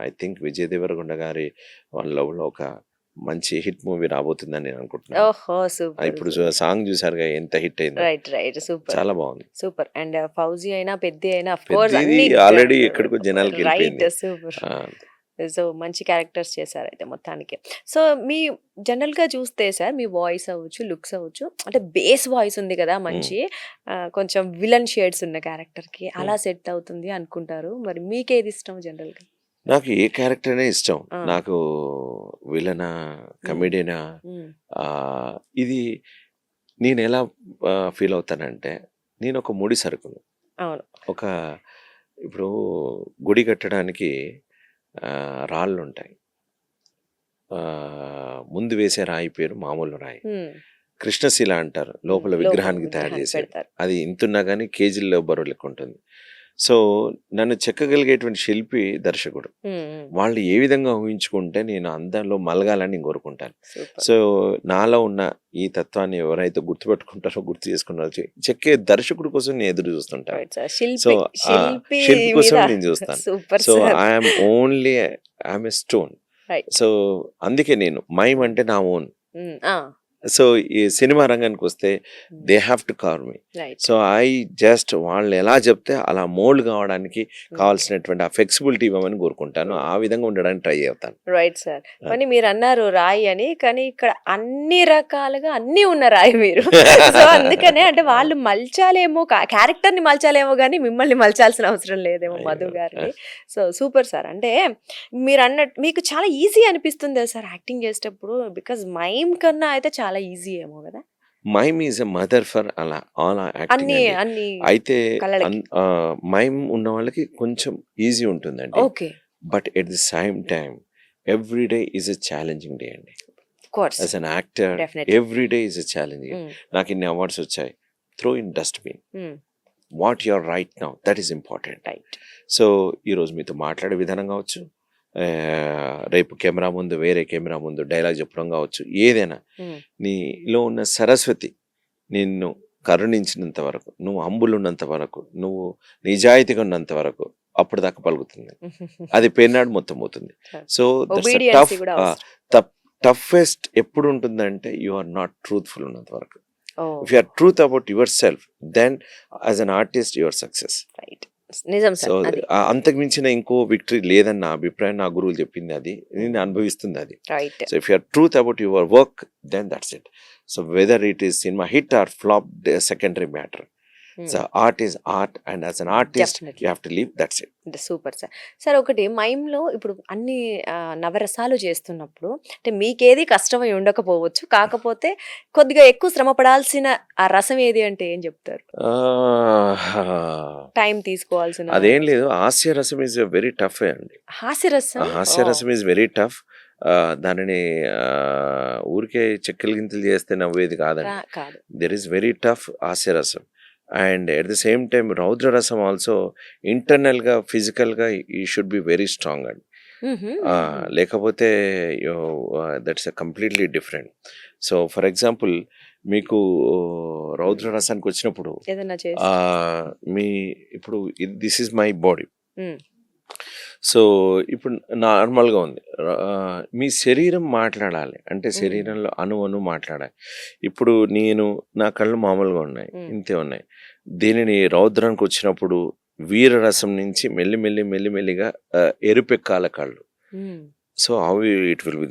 ఐ థింక్ విజయ్ దేవరకొండ గారి వాళ్ళ లవ్ లో ఒక మంచి హిట్ మూవీ రాబోతుందని నేను అనుకుంటున్నాను. ఇప్పుడు సాంగ్ చూసారుగా ఎంత హిట్ అయింది, చాలా బాగుంది. సూపర్. అండ్ ఫౌజీ అయినా పెద్ద అయినా ఆల్రెడీ ఎక్కడికో జనాలకి వెళ్ళిపోయింది. సో మంచి క్యారెక్టర్స్ చేశారు అయితే మొత్తానికి. సో మీ జనరల్ గా చూస్తే సార్ మీ వాయిస్ అవ్వచ్చు, లుక్స్ అవ్వచ్చు, అంటే బేస్ వాయిస్ ఉంది కదా మంచి, కొంచెం విలన్ షేడ్స్ ఉన్న క్యారెక్టర్ కి అలా సెట్ అవుతుంది అనుకుంటారు. మరి మీకేది ఇష్టం జనరల్ గా? నాకు ఏ క్యారెక్టర్ అనే ఇష్టం. నాకు విలనా, కమెడియనా, ఇది నేను ఎలా ఫీల్ అవుతానంటే, నేను ఒక ముడి సరుకును. ఒక ఇప్పుడు గుడి కట్టడానికి రాళ్ళు ఉంటాయి, ముందు వేసే రాయి పేరు మామూలు రాయి, కృష్ణశిల అంటారు, లోపల విగ్రహానికి తయారు చేసేది. అది ఇంతున్నా కానీ కేజీల్లో బరువు లెక్క ఉంటుంది. సో నన్ను చెక్కగలిగేటువంటి శిల్పి దర్శకుడు. వాళ్ళు ఏ విధంగా ఊహించుకుంటే నేను అందంలో మలగాలని కోరుకుంటాను. సో నాలో ఉన్న ఈ తత్వాన్ని ఎవరైతే గుర్తుపెట్టుకుంటారో, గుర్తు చేసుకున్నారో, చెక్కే దర్శకుడు కోసం నేను ఎదురు చూస్తుంటాను. సో శిల్పి కోసం నేను చూస్తాను. So I'm only I'm a stone. So అందుకే నేను మైమ్ అంటే నా ఓన్. సో ఈ సినిమా రంగానికి వస్తే they have to carve me. So I just వాళ్ళు ఎలా చెప్తే అలా మోల్డ్ కావడానికి కావాల్సినటువంటి ఆ ఫ్లెక్సిబిలిటీ ఇవ్వమని కోరుకుంటాను. ఆ విధంగా ఉండడానికి ట్రై చేస్తాను. Right sir. కానీ మీరు అన్నారు రాయి అని, కానీ ఇక్కడ అన్ని రకాలుగా అన్ని ఉన్న రాయి మీరు. సో అందుకనే అంటే వాళ్ళు మలచాలేమో, క్యారెక్టర్ ని మలచాలేమో కానీ మిమ్మల్ని మలచాల్సిన అవసరం లేదేమో మధు గారిని. So super sir. అంటే మీరు అన్నట్టు మీకు చాలా ఈజీ అనిపిస్తుంది సార్ యాక్టింగ్ చేసేటప్పుడు, బికాజ్ మైమ్ కన్నా అయితే చాలా ఈజీ ఏమో కదా? Mime is a mother for అలా ఆల్ యాక్టింగ్. అయితే మైమ్ ఉన్న వాళ్ళకి కొంచెం ఈజీ ఉంటుందండి. But at the same time every day is a challenging day అండి. As an actor every day is a challenging. నాకు ఇన్ని అవార్డ్స్ వచ్చాయి, throw in dustbin. What your right now, that is important. So ఈరోజు మీతో మాట్లాడే విధానం కావచ్చు, రేపు కెమెరా ముందు వేరే కెమెరా ముందు డైలాగ్ చెప్పడం కావచ్చు, ఏదైనా ఉమ్, నీలో ఉన్న సరస్వతి నిన్ను కరుణించినంత వరకు, నువ్వు హంబుల్ ఉన్నంత వరకు, నువ్వు నిజాయితీగా ఉన్నంత వరకు అప్పుడు దాకా పలుకుతుంది. అది పేరునాడు మొత్తం పోతుంది. సో Obedience కూడా అవసరం. టఫెస్ట్ ఎప్పుడు ఉంటుందంటే యు ఆర్ నాట్ ట్రూత్ఫుల్ ఉన్నంత వరకు. Oh, if you are truth about yourself, then as an artist your success. Right, నిజం సో సార్ అది. అంతకు మించిన ఇంకో విక్టరీ లేదని నా అభిప్రాయం. నా గురువులు చెప్పింది అది, నేను అనుభవిస్తుంది అది. Right. So if you are truth about your work, then that's it. So whether it is cinema hit or flop, the secondary matter. So art is art, and as an artist, Definitely. you have to live. That's it. Super sir. Sir ఒకటి మైమ్లో ఇప్పుడు అన్ని నవరసాలు చేస్తున్నప్పుడు అంటే మీకేది కష్టమై ఉండకపోవచ్చు, కాకపోతే కొద్దిగా ఎక్కువ శ్రమ పడాల్సిన ఆ రసం ఏది అంటే ఏం చెప్తారు? టైం తీసుకోవాల్సిన అదేం లేదు. హాస్యరసం ఇస్ వెరీ టఫ్ అండి. హాస్యరసం. హాస్యరసం ఇస్ వెరీ టఫ్. దానిని ఊరికే చెక్కలు గింతలు చేస్తే నవ్వేది కాదండి. కాదు. దెర్ ఈస్ వెరీ టఫ్ హాస్యరసం. And at the same time రౌద్రరసం ఆల్సో ఇంటర్నల్గా ఫిజికల్గా ఈ షుడ్ బి వెరీ స్ట్రాంగ్ అండి. లేకపోతే that's a completely different. So for example మీకు రౌద్ర రసానికి వచ్చినప్పుడు ఏదైనా చేసి మీ ఇప్పుడు this is my body. So ఇప్పుడు నార్మల్గా ఉంది. మీ శరీరం మాట్లాడాలి అంటే శరీరంలో అణు మాట్లాడాలి. ఇప్పుడు నేను నా కళ్ళు మామూలుగా ఉన్నాయి, ఇంతే ఉన్నాయి. దీనిని రౌద్రానికి వచ్చినప్పుడు వీరరసం నుంచి మెల్లిమెల్లిగా ఎరుపెక్కాల కళ్ళు. So how it will be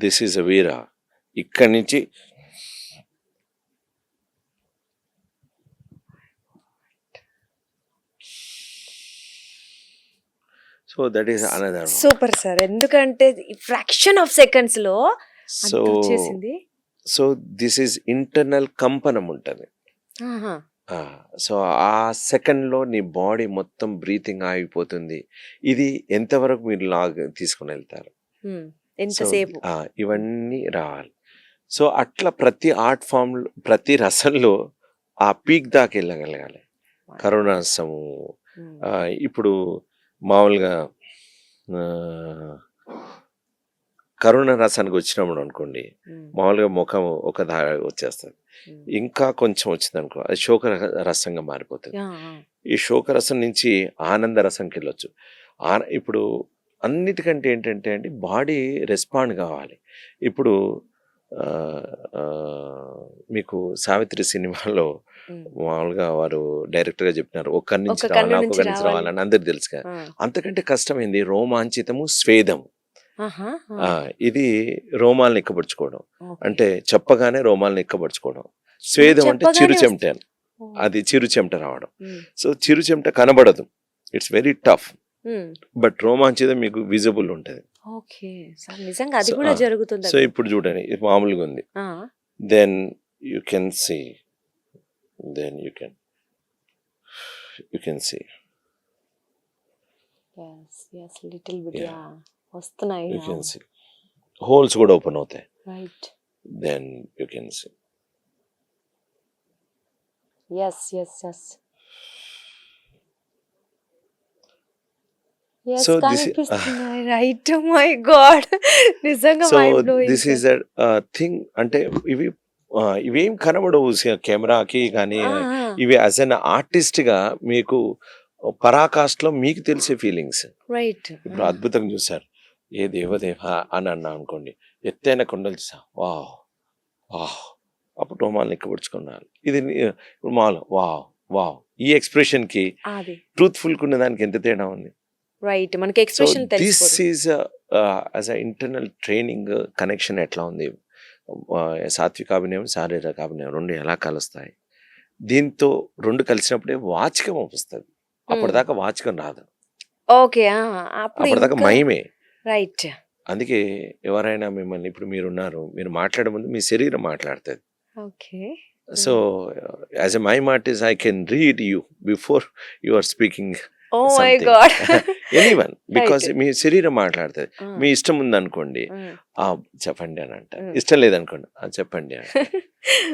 this is a వీర. ఇక్కడి నుంచి so that is another. Super sir. ఎందుకంటే ఫ్రాక్షన్ ఆఫ్ సెకండ్స్ లో సో వచ్చేసింది. సో దిస్ ఈజ్ ఇంటర్నల్ కంపనం ఉంటుంది. సో ఆ సెకండ్లో నీ బాడీ మొత్తం బ్రీతింగ్ ఆగిపోతుంది. ఇది ఎంతవరకు మీరు తీసుకుని వెళ్తారు, ఎంతసేపు ఇవన్నీ రావాలి. సో అట్లా ప్రతి ఆర్ట్ ఫామ్, ప్రతి రసంలో ఆ పీక్ దాకా వెళ్ళగలగాలి. కరుణారసము ఇప్పుడు మామూలుగా కరుణ రసానికి వచ్చినప్పుడు అనుకోండి, మామూలుగా ముఖం ఒక వచ్చేస్తుంది. ఇంకా కొంచెం వచ్చింది అనుకో, అది శోక రసంగా మారిపోతుంది. ఈ శోక రసం నుంచి ఆనంద రసంకి వెళ్ళొచ్చు. ఇప్పుడు అన్నిటికంటే ఏంటంటే అండి బాడీ రెస్పాండ్ కావాలి. ఇప్పుడు మీకు సావిత్రి సినిమాలో మామూలుగా వారు డైరెక్టర్ గా చెప్పినారు, ఒక్కరి నుంచి రావాలి, ఒక్కరి నుంచి రావాలని అందరికి తెలుసు కదా. అంతకంటే కష్టమైంది రోమాంచితము, స్వేదము. ఇది రోమాలను ఎక్కబడుచుకోవడం అంటే చెప్పగానే రోమాలను ఎక్కబడుచుకోవడం. స్వేదం అంటే చిరు చెమట, అది చిరు చెమట రావడం. సో చిరు చెమట కనబడదు, ఇట్స్ వెరీ టఫ్. బట్ రోమాంచితం మీకు విజిబుల్ ఉంటుంది. సో ఇప్పుడు చూడండి, ఇది మామూలుగా ఉంది. Then you can see, then you can see. yes little bit. వస్తున్నాయి. You can see holes కూడా ఓపెన్ అవుతాయి. right. then you can see. yes so కనిపిస్తున్నాయి. right. oh my god. నిజంగా mind blowing. this is a thing. అంటే ఇవేం కనబడవు కెమెరాకి కానీ, ఇవి యాజ్ అన్ ఆర్టిస్ట్ గా మీకు పరాకాష్ఠలో మీకు తెలిసే ఫీలింగ్స్. రైట్. ఇప్పుడు అద్భుతంగా చూసారు, ఏ దేవదేవ అని అన్నా అనుకోండి, ఎత్తైన కొండలు చూసా, వావ్ వావ్, అప్పుడు రోమాలను ఎక్కబడుచుకున్నారు. ఇది ఇప్పుడు మామూలు వావ్ వావ్, ఈ ఎక్స్ప్రెషన్ కి ట్రూత్ఫుల్ కు ఉన్న దానికి ఎంత తేడా ఉంది. రైట్, మనకి expression this is as a internal training connection ఎట్లా ఉంది. సాత్వికాభినయం, శారీరక అభినయం రెండు ఎలా కలుస్తాయి. దీంతో రెండు కలిసినప్పుడే వాచకం వస్తుంది. అప్పటిదాకా వాచకం రాదు. ఓకే, అప్పటిదాకా మయమే. రైట్. అందుకే ఎవరైనా మిమ్మల్ని, ఇప్పుడు మీరున్నారు, మీరు మాట్లాడే ముందు మీ శరీరం మాట్లాడుతుంది. Okay. So as a mime artist I can read you before you are speaking. Oh my god. Anyone, because మీ శరీరం మాట్లాడుతుంది. మీ ఇష్టం ఉందనుకోండి, చెప్పండి అని అంట. ఇష్టం లేదనుకోండి, చెప్పండి అంట.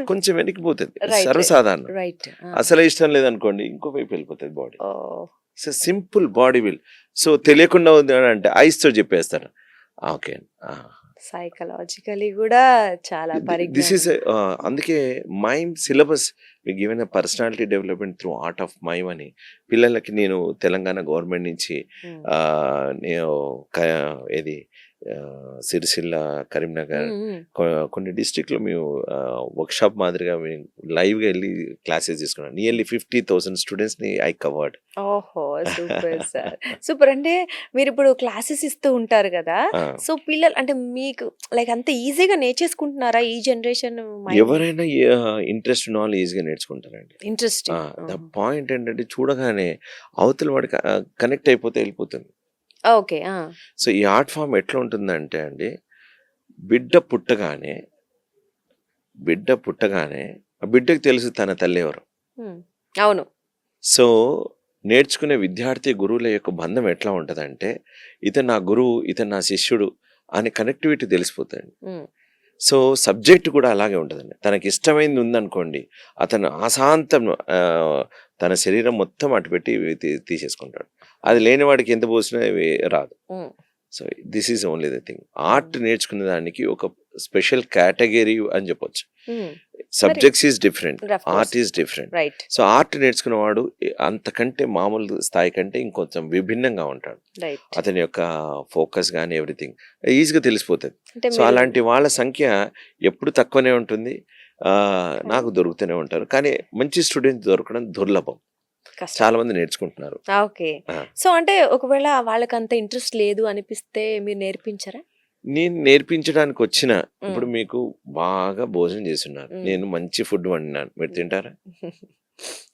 కొంచెం వెనక్కిపోతుంది, సర్వసాధారణం. అసలే ఇష్టం లేదనుకోండి, ఇంకో వైపు వెళ్ళిపోతుంది body. So simple body bill. So తెలియకుండా ఉంది అని అంటే ఐస్తో చెప్పేస్తారు. ఓకే, సైకలాజికలీ కూడా చాలా దిస్ ఈస్ పరిజ్ఞానం. అందుకే mime syllabus given personality development through art of mime అని పిల్లలకి నేను తెలంగాణ గవర్నమెంట్ నుంచి ఉమ్, నేను ఏది సిరిసిల్ల, కరీంనగర్ ఉమ్. కొన్ని డిస్ట్రిక్ట్లో మేము వర్క్షాప్ మాదిరిగా మేము లైవ్గా వెళ్ళి క్లాసెస్ తీసుకున్నాం. నియర్లీ 50,000 స్టూడెంట్స్ని ఐ కవర్డ్. ఓహో! Super sir. సూపర్. అంటే మీరిప్పుడు క్లాసెస్ ఇస్తూ ఉంటారు గదా! సో, పిల్లలు అంటే మీకు లైక్ అంత ఈజీగా నేర్చేసుకుంటున్నారా ఈ జనరేషన్ మైండ్? ఎవరైనా ఇంట్రెస్ట్ ఉన్న వాళ్ళు ఈజీగా నేర్చుకుంటారండి. ఇంట్రెస్టింగ్. ద పాయింట్ ఏంటంటే చూడగానే అవతల వాడికి కనెక్ట్ అయిపోతే వెళ్ళిపోతుంది. ఓకే. ఆ! సో ఈ ఆర్ట్ ఫామ్ ఎట్లా ఉంటుందంటే అండి, బిడ్డ పుట్టగానే ఆ బిడ్డకు తెలుసు తన తల్లి ఎవరు. హ్మ్. అవును. సో నేర్చుకునే విద్యార్థి గురువుల యొక్క బంధం ఎట్లా ఉంటుందంటే, ఇతను నా గురువు, ఇతను నా శిష్యుడు అనే కనెక్టివిటీ తెలిసిపోతుంది. హ్మ్. సో సబ్జెక్ట్ కూడా అలాగే ఉంటుందండి. తనకి ఇష్టమైంది ఉందనుకోండి, అతను ఆశాంతం తన శరీరం మొత్తం అటు పెట్టి తీసేసుకుంటాడు. అది లేని వాడికి ఎంత పోసినా రాదు. హ్మ్. So this is only the thing. Art నేర్చుకునే దానికి ఒక స్పెషల్ కేటగిరీ అని చెప్పొచ్చు. హ్మ్. Subjects is different, Of course. Art is different. Right. So art నేర్చుకున్నవాడు అంతకంటే మామూలు స్థాయి కంటే ఇంకొంచెం విభిన్నంగా ఉంటాడు. రైట్. అతని యొక్క ఫోకస్ కానీ ఎవ్రీథింగ్ ఈజీగా తెలిసిపోతుంది. అంటే సో మీరు అలాంటి వాళ్ళ సంఖ్య ఎప్పుడు తక్కువనే ఉంటుంది. నాకు దొరుకుతూనే ఉంటారు, కానీ మంచి స్టూడెంట్స్ దొరకడం దుర్లభం. కష్టం. చాలా మంది నేర్చుకుంటున్నారు. ఓకే. ఆ. సో, అంటే ఒకవేళ వాళ్ళకంత ఇంట్రెస్ట్ లేదు అనిపిస్తే మీరు నేర్పించరా? నేను నేర్పించడానికి వచ్చిన హ్మ్. ఇప్పుడు మీకు బాగా భోజనం చేస్తున్నారు, హ్మ్. నేను మంచి ఫుడ్ వండినాను, మీరు తింటారా?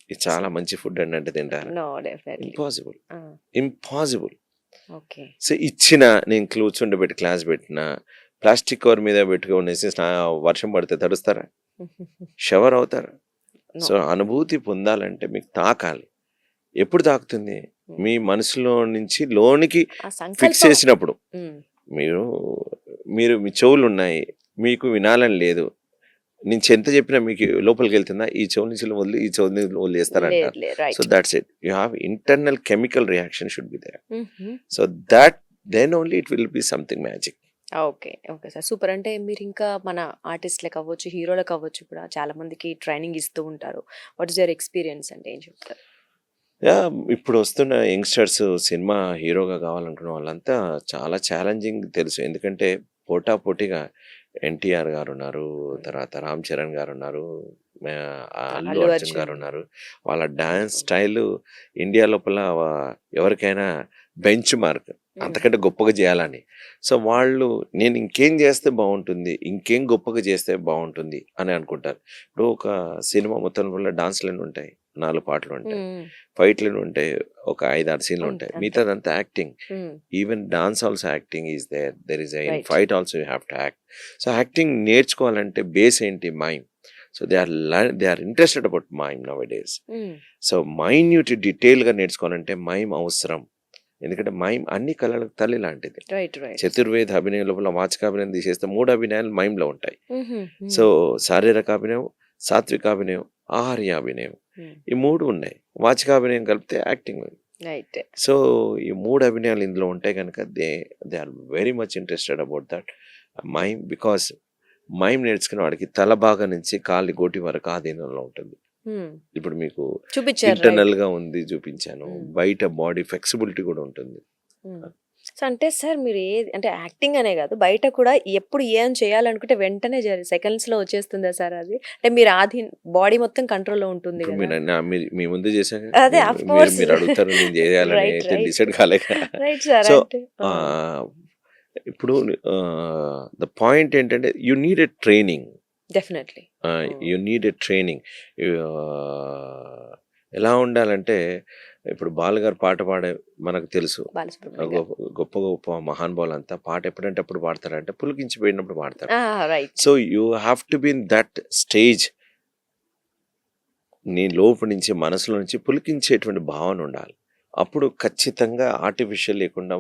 ఇది చాలా మంచి ఫుడ్ అండి అంటే తింటారా? No, definitely. ఇంపాసిబుల్, ఆ! ఇంపాసిబుల్. ఓకే. సో ఇచ్చిన నేను కూర్చుండబెట్టి క్లాస్ పెట్టిన ప్లాస్టిక్ కవర్ మీద పెట్టుకునేసి వర్షం పడితే తడుస్తారా? షవర్ అవుతారా? నో. సో అనుభూతి పొందాలంటే మీకు తాకాలి. ఎప్పుడు తాకుతుంది? మీ మనసులో నుంచి లోనికి ఆ ఫిక్స్ సంకల్పం. చేసినప్పుడు. హ్మ్. మీరు మీరు మీ చెవులు ఉన్నాయి, మీకు వినాలని లేదు, నేను ఎంత చెప్పినా మీకు లోపలికి వెళ్తుందా? ఈ చెవు నుంచి వదిలి ఈ చెవు నుంచి వదిలేస్తారంటారు. లేదు, లేదు. So right. That's it. You have internal chemical reaction should be there. హుహు. So that then only it will be something magic. Okay. Okay sir. Super. అంటే మీరింకా మన ఆర్టిస్ట్‌లకు అవ్వచ్చు, హీరోలకు అవ్వచ్చు కూడా చాలా మందికి ట్రైనింగ్ ఇస్తూ ఉంటారు. వాట్ ఈస్ యువర్ ఎక్స్‌పీరియన్స్ అంటే ఏం చెప్తారు? ఇప్పుడు వస్తున్న యంగ్స్టర్స్ సినిమా హీరోగా కావాలనుకున్న వాళ్ళంతా చాలా ఛాలెంజింగ్ తెలుసు. ఎందుకంటే పోటాపోటీగా ఎన్టీఆర్ గారు ఉన్నారు, తర్వాత రామ్ చరణ్ గారు ఉన్నారు, అల్లు అల్లు అర్జున్ అర్జున్. గారు ఉన్నారు. వాళ్ళ డాన్స్ స్టైల్ ఇండియా లోపల ఎవరికైనా బెంచ్ మార్క్, హ్మ్. అంతకంటే గొప్పగా చేయాలని. సో వాళ్ళు నేను ఇంకేం చేస్తే బాగుంటుంది, ఇంకేం గొప్పగా చేస్తే బాగుంటుంది అని అనుకుంటారు. ఇప్పుడు ఒక సినిమా మొత్తం వల్ల డాన్స్లు ఉంటాయి, 4 పాటలు ఉంటాయి, హ్మ్. ఫైట్లు ఉంటాయి, ఒక 5-6 సీన్లు ఉంటాయి, అంతే. మిగతాదంతా acting. Hmm. Even dance also acting is there is in right. Fight also you have to act. So acting నేర్చుకోవాలంటే బేస్ ఏంటి? Mime. So they are interested about mime nowadays. Hmm. So minute డీటెయిల్గా నేర్చుకోవాలంటే mime అవసరం. ఎందుకంటే mime అన్ని కళలకు తల్లి లాంటిది. రైట్. రైట్. చతుర్వేద అభినయం లోపల వాచకాభినయం తీసేస్తే 3 అభినయాలు మైమ్లో ఉంటాయి. హుహు. సో హ్మ్. శారీరకాభినయం, సాత్వికాభినయం, ఆహార్యాభినయం, హ్మ్. ఈ 3 ఉన్నాయి. వాచకాభినయం కలిపితే యాక్టింగ్. రైట్. సో ఈ 3 అభినయాలు ఇందులో ఉంటాయి కనుక they are very much interested about that mime. Because mime నేర్చుకున్న వాడికి తల భాగం నుంచి కాలి గోటి వరకు ఆధీనంలో ఉంటుంది. హ్మ్. ఇప్పుడు మీకు చూపించారు. రైట్. ఇంటర్నల్ గా ఉంది చూపించాను, హ్మ్. బయట బాడీ ఫ్లెక్సిబిలిటీ కూడా ఉంటుంది. హ్మ్. సో, అంటే సార్ మీరు ఏది అంటే యాక్టింగ్ అనే కాదు, బయట కూడా ఎప్పుడు ఏం చేయాలనుకుంటే వెంటనే సెకండ్స్‌లో వచ్చేస్తుందా సార్ అది? అంటే మీరు బాడీ మొత్తం కంట్రోల్‌లో ఉంటుంది ఇప్పుడు గదా! మీ ముందు చేశాక అదే ఆఫ్ కోర్స్. మీరు అడుగుతారు నేను చేయాలని రైట్. అయితే రైట్. డిసైడ్ కాలేక. Right sir. సో అంటే ఆ! ఇప్పుడు ద పాయింట్ ఏంటంటే you need a training. Definitely. You need a training. ఎలా ఉండాలంటే ఇప్పుడు బాలుగారు పాట పాడే మనకు తెలుసు. బాలసుబ్రహ్మణ్యం గారు. గొప్ప గొప్ప మహానుభావులంతా పాట ఎప్పుడంటే అప్పుడు పాడతారంటే పులికించిపోయినప్పుడు పాడతారు. Right. So you have to be in that stage. నీ లోపల నుంచి మనసులో నుంచి పులికించేటువంటి భావన ఉండాలి. అప్పుడు ఖచ్చితంగా ఆర్టిఫిషియల్ లేకుండా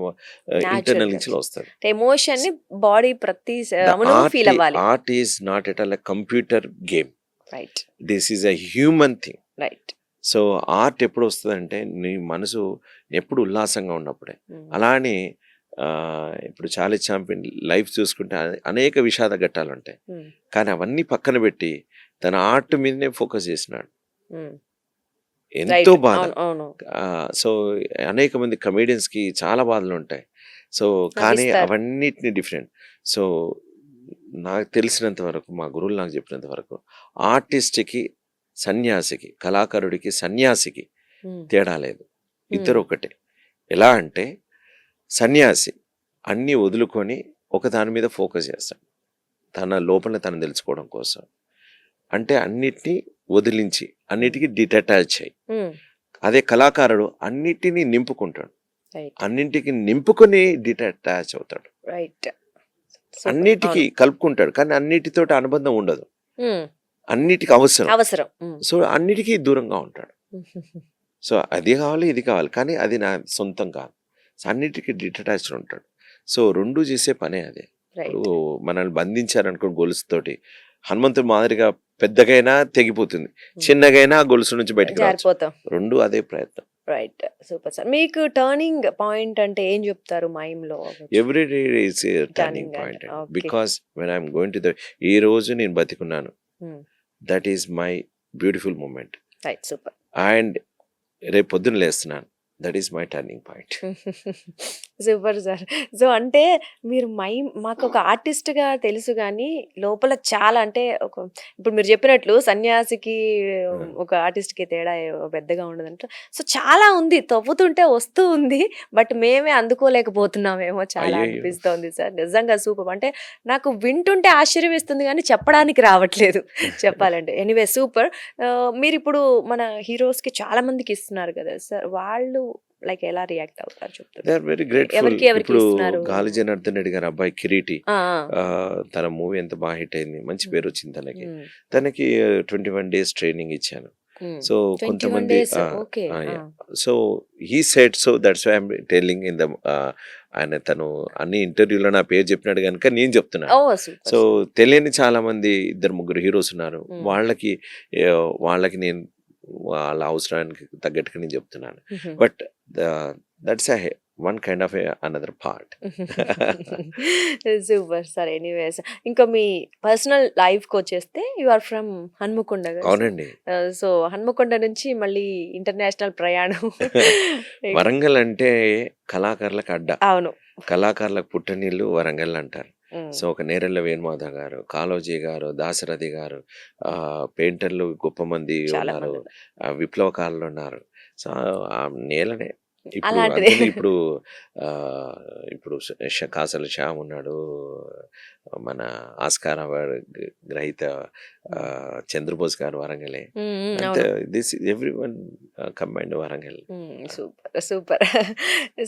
ఇంటర్నల్ నుంచి వస్తుంది. ఎమోషన్ ని బాడీ ప్రతి ద అణువు ఫీల్ అవ్వాలి. Art is not at all a computer game. Right. This is a human thing. Right. So art ఎప్పుడు వస్తుందంటే నీ మనసు ఎప్పుడు ఉల్లాసంగా ఉన్నప్పుడే. అలా అని ఇప్పుడు చార్లీ చాప్లిన్ లైఫ్ చూసుకుంటే అనేక విషాద ఘట్టాలు ఉంటాయి, కానీ అవన్నీ పక్కన పెట్టి తన ఆర్ట్ మీదనే ఫోకస్ చేసినాడు. ఎంతో బాధ. సో అనేక మంది కమేడియన్స్ కి చాలా బాధలు ఉంటాయి. సో కానీ అవన్నిటిని డిఫరెంట్. సో నాకు తెలిసినంత వరకు, మా గురువులు నాకు చెప్పినంత వరకు, ఆర్టిస్ట్కి సన్యాసికి, కళాకారుడికి సన్యాసికి తేడా లేదు. ఇద్దరు ఒకటే. ఎలా అంటే సన్యాసి అన్నీ వదులుకొని ఒక దాని మీద ఫోకస్ చేస్తాడు, తన లోపల తను తెలుసుకోవడం కోసం. అంటే అన్నిటినీ వదిలించి అన్నిటికీ డిటాచ్ అయ్యి. అదే కళాకారుడు అన్నిటినీ నింపుకుంటాడు, అన్నింటికి నింపుకొని డిటాచ్ అవుతాడు. అన్నిటికీ కలుపుకుంటాడు, కానీ అన్నిటితోటి అనుబంధం ఉండదు. అన్నిటికీ అవసరం. సో అన్నిటికీ దూరంగా ఉంటాడు. సో అది కావాలి, ఇది కావాలి, కానీ అది నా సొంతం కాదు. అన్నిటికీ డిటాచ్డ్ ఉంటాడు. సో రెండు చేసే పనే అదే. ఇప్పుడు మనల్ని బంధించారనుకో గొలుసుతోటి, హనుమంతుడి మాదిరిగా పెద్దగైనా తెగిపోతుంది, చిన్నగైనా గొలుసు నుంచి బయటకు రావచ్చు. రెండు అదే ప్రయత్నం. Right, super sir. మీకు టర్నింగ్ పాయింట్ అంటే ఏం చెప్తారు మైండ్లో? Every day is turning point, because when I'm going to the, ఈ రోజు నేను బతికున్నాను, that is my beautiful moment. Right, super. And రేపు పొద్దున్న లేస్తున్నాను, that is my turning point. Super sir. So అంటే మీరు మాకు ఒక ఆర్టిస్ట్గా తెలుసు, కానీ లోపల చాలా అంటే ఇప్పుడు మీరు చెప్పినట్లు సన్యాసికి ఒక ఆర్టిస్ట్కి తేడా పెద్దగా ఉండదంట. సో చాలా ఉంది, తవ్వుతుంటే వస్తూ ఉంది, బట్ మేమే అందుకోలేకపోతున్నామేమో చాలా అనిపిస్తోంది సార్. నిజంగా సూపర్. అంటే నాకు వింటుంటే ఆశ్చర్యం ఇస్తుంది, కానీ చెప్పడానికి రావట్లేదు చెప్పాలంటే. Anyway super. మీరు ఇప్పుడు మన హీరోస్కి చాలా మందికి ఇస్తున్నారు కదా సార్, వాళ్ళు లైక్ ఎలా రియాక్ట్ అవుతారు చెప్తారు? They are very grateful. ఇప్పుడు గాలి జనార్దన్ రెడ్డి గారి అబ్బాయి కిరీటి, తన మూవీ ఎంత బాగా హిట్ అయింది, మంచి పేరు వచ్చింది తనకి 21 days ట్రైనింగ్ ఇచ్చాను. సో కొంతమంది so he said, so that's why I'm telling in the, ఆయన తను అన్ని ఇంటర్వ్యూలో నా పేరు చెప్పినాడు కనుక నేను చెప్తున్నాను. సో తెలియని చాలా మంది 2-3 హీరోస్ ఉన్నారు, వాళ్ళకి నేను వాళ్ళ అవసరానికి తగ్గట్టుగా నేను చెప్తున్నాను. But that's one kind of another part. Super sir. Anyways, ఇంకా మీ పర్సనల్ లైఫ్కి వచ్చేస్తే యు ఆర్ ఫ్రమ్ హన్మకొండ. అవునండి. సో హన్మకొండ నుంచి మళ్ళీ ఇంటర్నేషనల్ ప్రయాణం. వరంగల్ అంటే కళాకారులకు అడ్డ. అవును, కళాకారులకు పుట్టనీళ్ళు వరంగల్ అంటారు. సో ఒక నేరెళ్ళ వేణుమాధవ్ గారు, కాళోజీ గారు, దాశరథి గారు, పెయింటర్లు గొప్ప మంది ఉన్నారు, విప్లవకారులు ఉన్నారు. సో ఆ నేలనే ఇప్పుడు ఇప్పుడు కాసల శ్యామ్ ఉన్నాడు, మన ఆస్కార్ అవార్డ్ గ్రహీత చంద్రబోస్ గారు వరంగలే. This everyone combined Warangal. Super super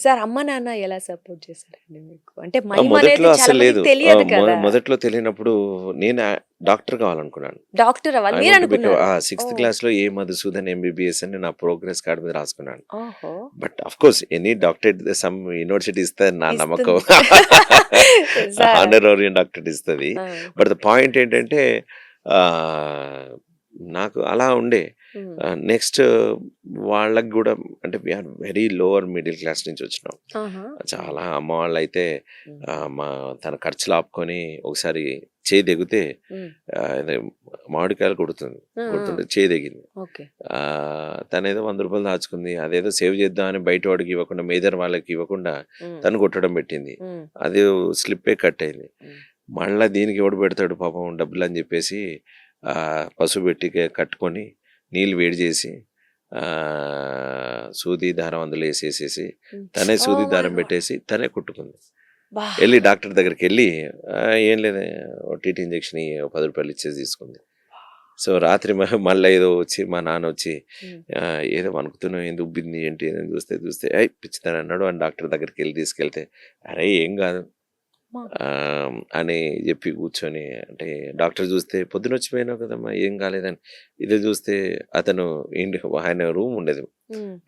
sir. అమ్మ నాన్న ఎలా సపోర్ట్ చేశారండి మీకు? అంటే మొదట్లో అసలు లేదు, మొదట్లో తెలియనప్పుడు నేను డాక్టర్ కావాలనుకున్నాను. డాక్టర్ 6th class లో ఏ మధుసూదన్ MBBS అని నా ప్రోగ్రెస్ కార్డ్ మీద రాసుకున్నాను. But of course any doctorate some university ఇస్తుంది నా నమ్మకం, ఆనరేరియన్ డాక్టరేట్ ఇస్తుంది. బట్ ద పాయింట్ ఏంటంటే నాకు అలా ఉండే. నెక్స్ట్ వాళ్ళకి కూడా, అంటే we are very lower middle class నుంచి వచ్చినాం. చాలా అమ్మ వాళ్ళు అయితే తన ఖర్చులు ఆపుకొని ఒకసారి చేయి దిగితే మామిడికాయలు కొడుతుంటే చేయి దిగింది. తనేదో 100 రూపాయలు దాచుకుంది, అదేదో సేవ్ చేద్దామని బయట వాడికి ఇవ్వకుండా, మేజర్ వాళ్ళకి ఇవ్వకుండా తను కొట్టడం పెట్టింది, అది స్లిప్పే కట్ అయింది. మళ్ళీ దీనికి ఎవడు పెడతాడు పాపం డబ్బులు అని చెప్పేసి పసుపు పెట్టి కట్టుకొని నీళ్ళు వేడి చేసి సూది దారం అందులో వేసేసేసి తనే సూది దారం పెట్టేసి తనే కుట్టుకుంది. వెళ్ళి డాక్టర్ దగ్గరికి వెళ్ళి ఏం లేదు టీటీ ఇంజక్షన్ 10 రూపాయలు ఇచ్చేసి తీసుకుంది. సో రాత్రి మళ్ళీ ఏదో వచ్చి మా నాన్న వచ్చి ఏదో వణుకుతున్నావు, ఎందుకు ఉబ్బింది ఏంటి అని చూస్తే పిచ్చితాను అన్నాడు. అని డాక్టర్ దగ్గరికి వెళ్ళి తీసుకెళ్తే అరే ఏం కాదు అని చెప్పి కూర్చొని, అంటే డాక్టర్ చూస్తే పొద్దున వచ్చిపోయినావు కదమ్మా ఏం కాలేదని, ఇదే చూస్తే అతను ఆయన రూమ్ ఉండేది,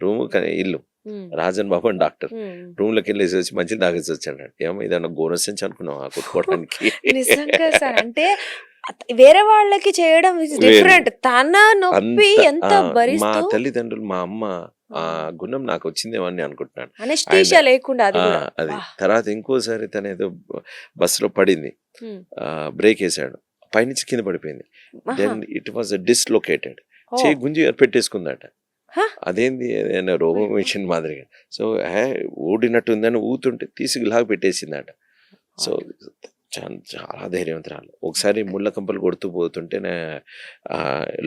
రూమ్ ఇల్లు రాజన్ బాబు అని డాక్టర్ రూమ్ లోకి వెళ్ళేసి వచ్చి మంచి తాగేసి వచ్చాడు. ఏమో ఇదన్నా గోనస్ నుంచి అనుకున్నావా కుట్టుకోవడానికి? నిజంగా సార్, అంటే వేరే వాళ్ళకి చేయడం ఇస్ వేరు. డిఫరెంట్. తన నొప్పి ఎంత మా భరిస్తూ తల్లిదండ్రులు, మా అమ్మ ఆ గుణం నాకు వచ్చిందేమో అని అనుకుంటున్నాను. అండ్ అనెస్థీషియా లేకుండా అది కూడా. అది వాహ్! తర్వాత ఇంకోసారి తను ఏదో బస్సులో పడింది, హ్మ్. బ్రేక్ వేసాడు, పైనుంచి కింద పడిపోయింది. ఆహా! Then it was dislocated. Oh! చేయి గుంజి పెట్టేసుకుందట. హ! అదేంది ఏదైనా రోగం మిషన్ మాదిరిగా. సో ఊడినట్టుందని ఊతుంటే తీసి లాగి పెట్టేసిందట. సో చాలా ధైర్యవంతురాలు. ఒకసారి ముళ్ళ కంపలు కొడుతూ పోతుంటే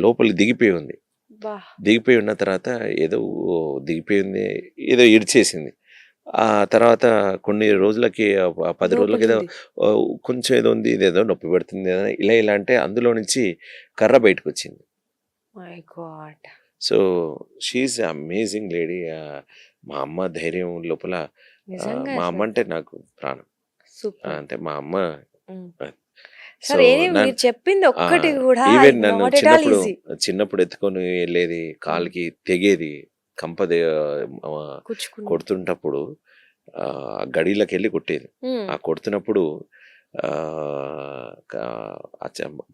లోపలికి దిగిపోయి ఉంది. బా! దిగిపోయి ఉన్న తర్వాత ఏదో దిగిపోయింది, ఏదో ఇడిచేసింది. ఆ తర్వాత కొన్ని రోజులకి 10 రోజులకి ఏదో లోపలుంది. కొంచెం ఏదో ఉంది, ఇదేదో నొప్పి పెడుతుంది అని ఇలా అంటే అందులో నుంచి కర్ర బయటకొచ్చింది. My god! So she is amazing lady. మా అమ్మ ధైర్యం లోపల నిజంగా మా అమ్మ సార్. అంటే నాకు ప్రాణం. సూపర్. అంటే మా అమ్మ హ్మ్. సో సార్ మీరు చెప్పింది ఒక్కటి కూడా ఈవెన్ నన్ను నాట్ ఎట్ ఆల్ ఈజీ. చిన్నప్పుడు ఎత్తుకొని వెళ్ళేది, కాలికి తెగేది, కంపది కుచ్చుకుంది. కొడుతుంటప్పుడు గడిలోకి వెళ్ళి కొట్టేది. హ్మ్. ఆ కొడుతున్నప్పుడు ఆ,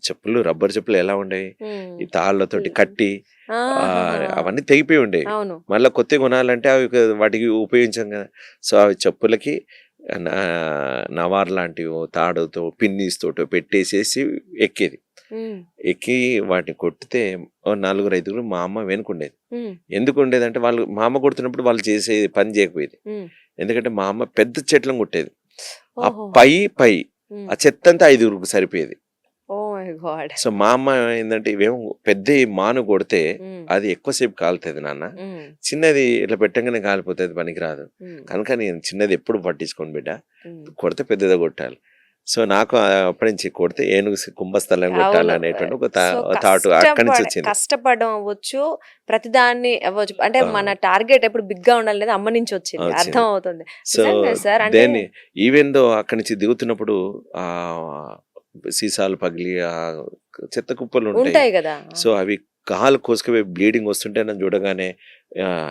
చెప్పులు, రబ్బర్ చెప్పులు ఎలా ఉండేవి, హ్మ్. ఈ తాళ్ళతోటి కట్టి ఆహాహా! అవన్నీ తెగిపోయి ఉండేవి. అవును. మళ్ళీ కొత్తవి కొనాలంటే అవి వాటికి ఉపయోగించాం కదా. సో అవి చెప్పులకి నవార్ లాంటివి తాడుతో పిన్నీస్ తోటో పెట్టేసేసి ఎక్కేది. హ్మ్. ఎక్కి వాటిని కొట్టితే 4-5 మా అమ్మ వెనుకుండేది. హ్మ్. ఎందుకు ఉండేదంటే వాళ్ళు మా అమ్మ కొడుతున్నప్పుడు వాళ్ళు చేసే పని చేయకపోయేది. హ్మ్. ఎందుకంటే మా అమ్మ పెద్ద చెట్లను కొట్టేది. ఆ ఓహో! పై హ్మ్. ఆ చెత్తంతా 5గురికి సరిపోయేది. Oh my god! సో మా అమ్మ ఏందంటే ఇవేమో పెద్ద మాను కొడితే హ్మ్. అది ఎక్కువసేపు కాలుతుంది నాన్న, హ్మ్. చిన్నది ఇట్లా పెట్టంగానే కాలిపోతుంది, పనికిరాదు హ్మ్. కనుక నేను చిన్నది ఎప్పుడు పట్టించుకోను బిడ్డ, హ్మ్. కొడితే పెద్దదే కొట్టాలి. సో నాకు అప్పటి నుంచి కొడితే ఏనుగు కుంభస్థలం కొట్టాలి అవును. అనేటువంటి ఒక సో, థాట్ అక్కడి నుంచి వచ్చింది. కష్టపడడం అవ్వచ్చు, ప్రతిదాన్ని అవ్వచ్చు. అంటే ఆ, మన టార్గెట్ ఎప్పుడు బిగ్‌గా ఉండాలి అనేది అమ్మ నుంచి వచ్చింది. వచ్చింది. అర్థమవుతుంది. సో నిజంగా సార్ అంటే దెన్ ఈవెన్ దో అక్కడి నుంచి దిగుతున్నప్పుడు ఆ సీసాలు పగిలి ఆ చెత్త కుప్పలు ఉంటాయి. ఉంటాయి గదా! సో అవి కాలు కోసుకుపోయి బ్లీడింగ్ వస్తుంటే నన్ను చూడగానే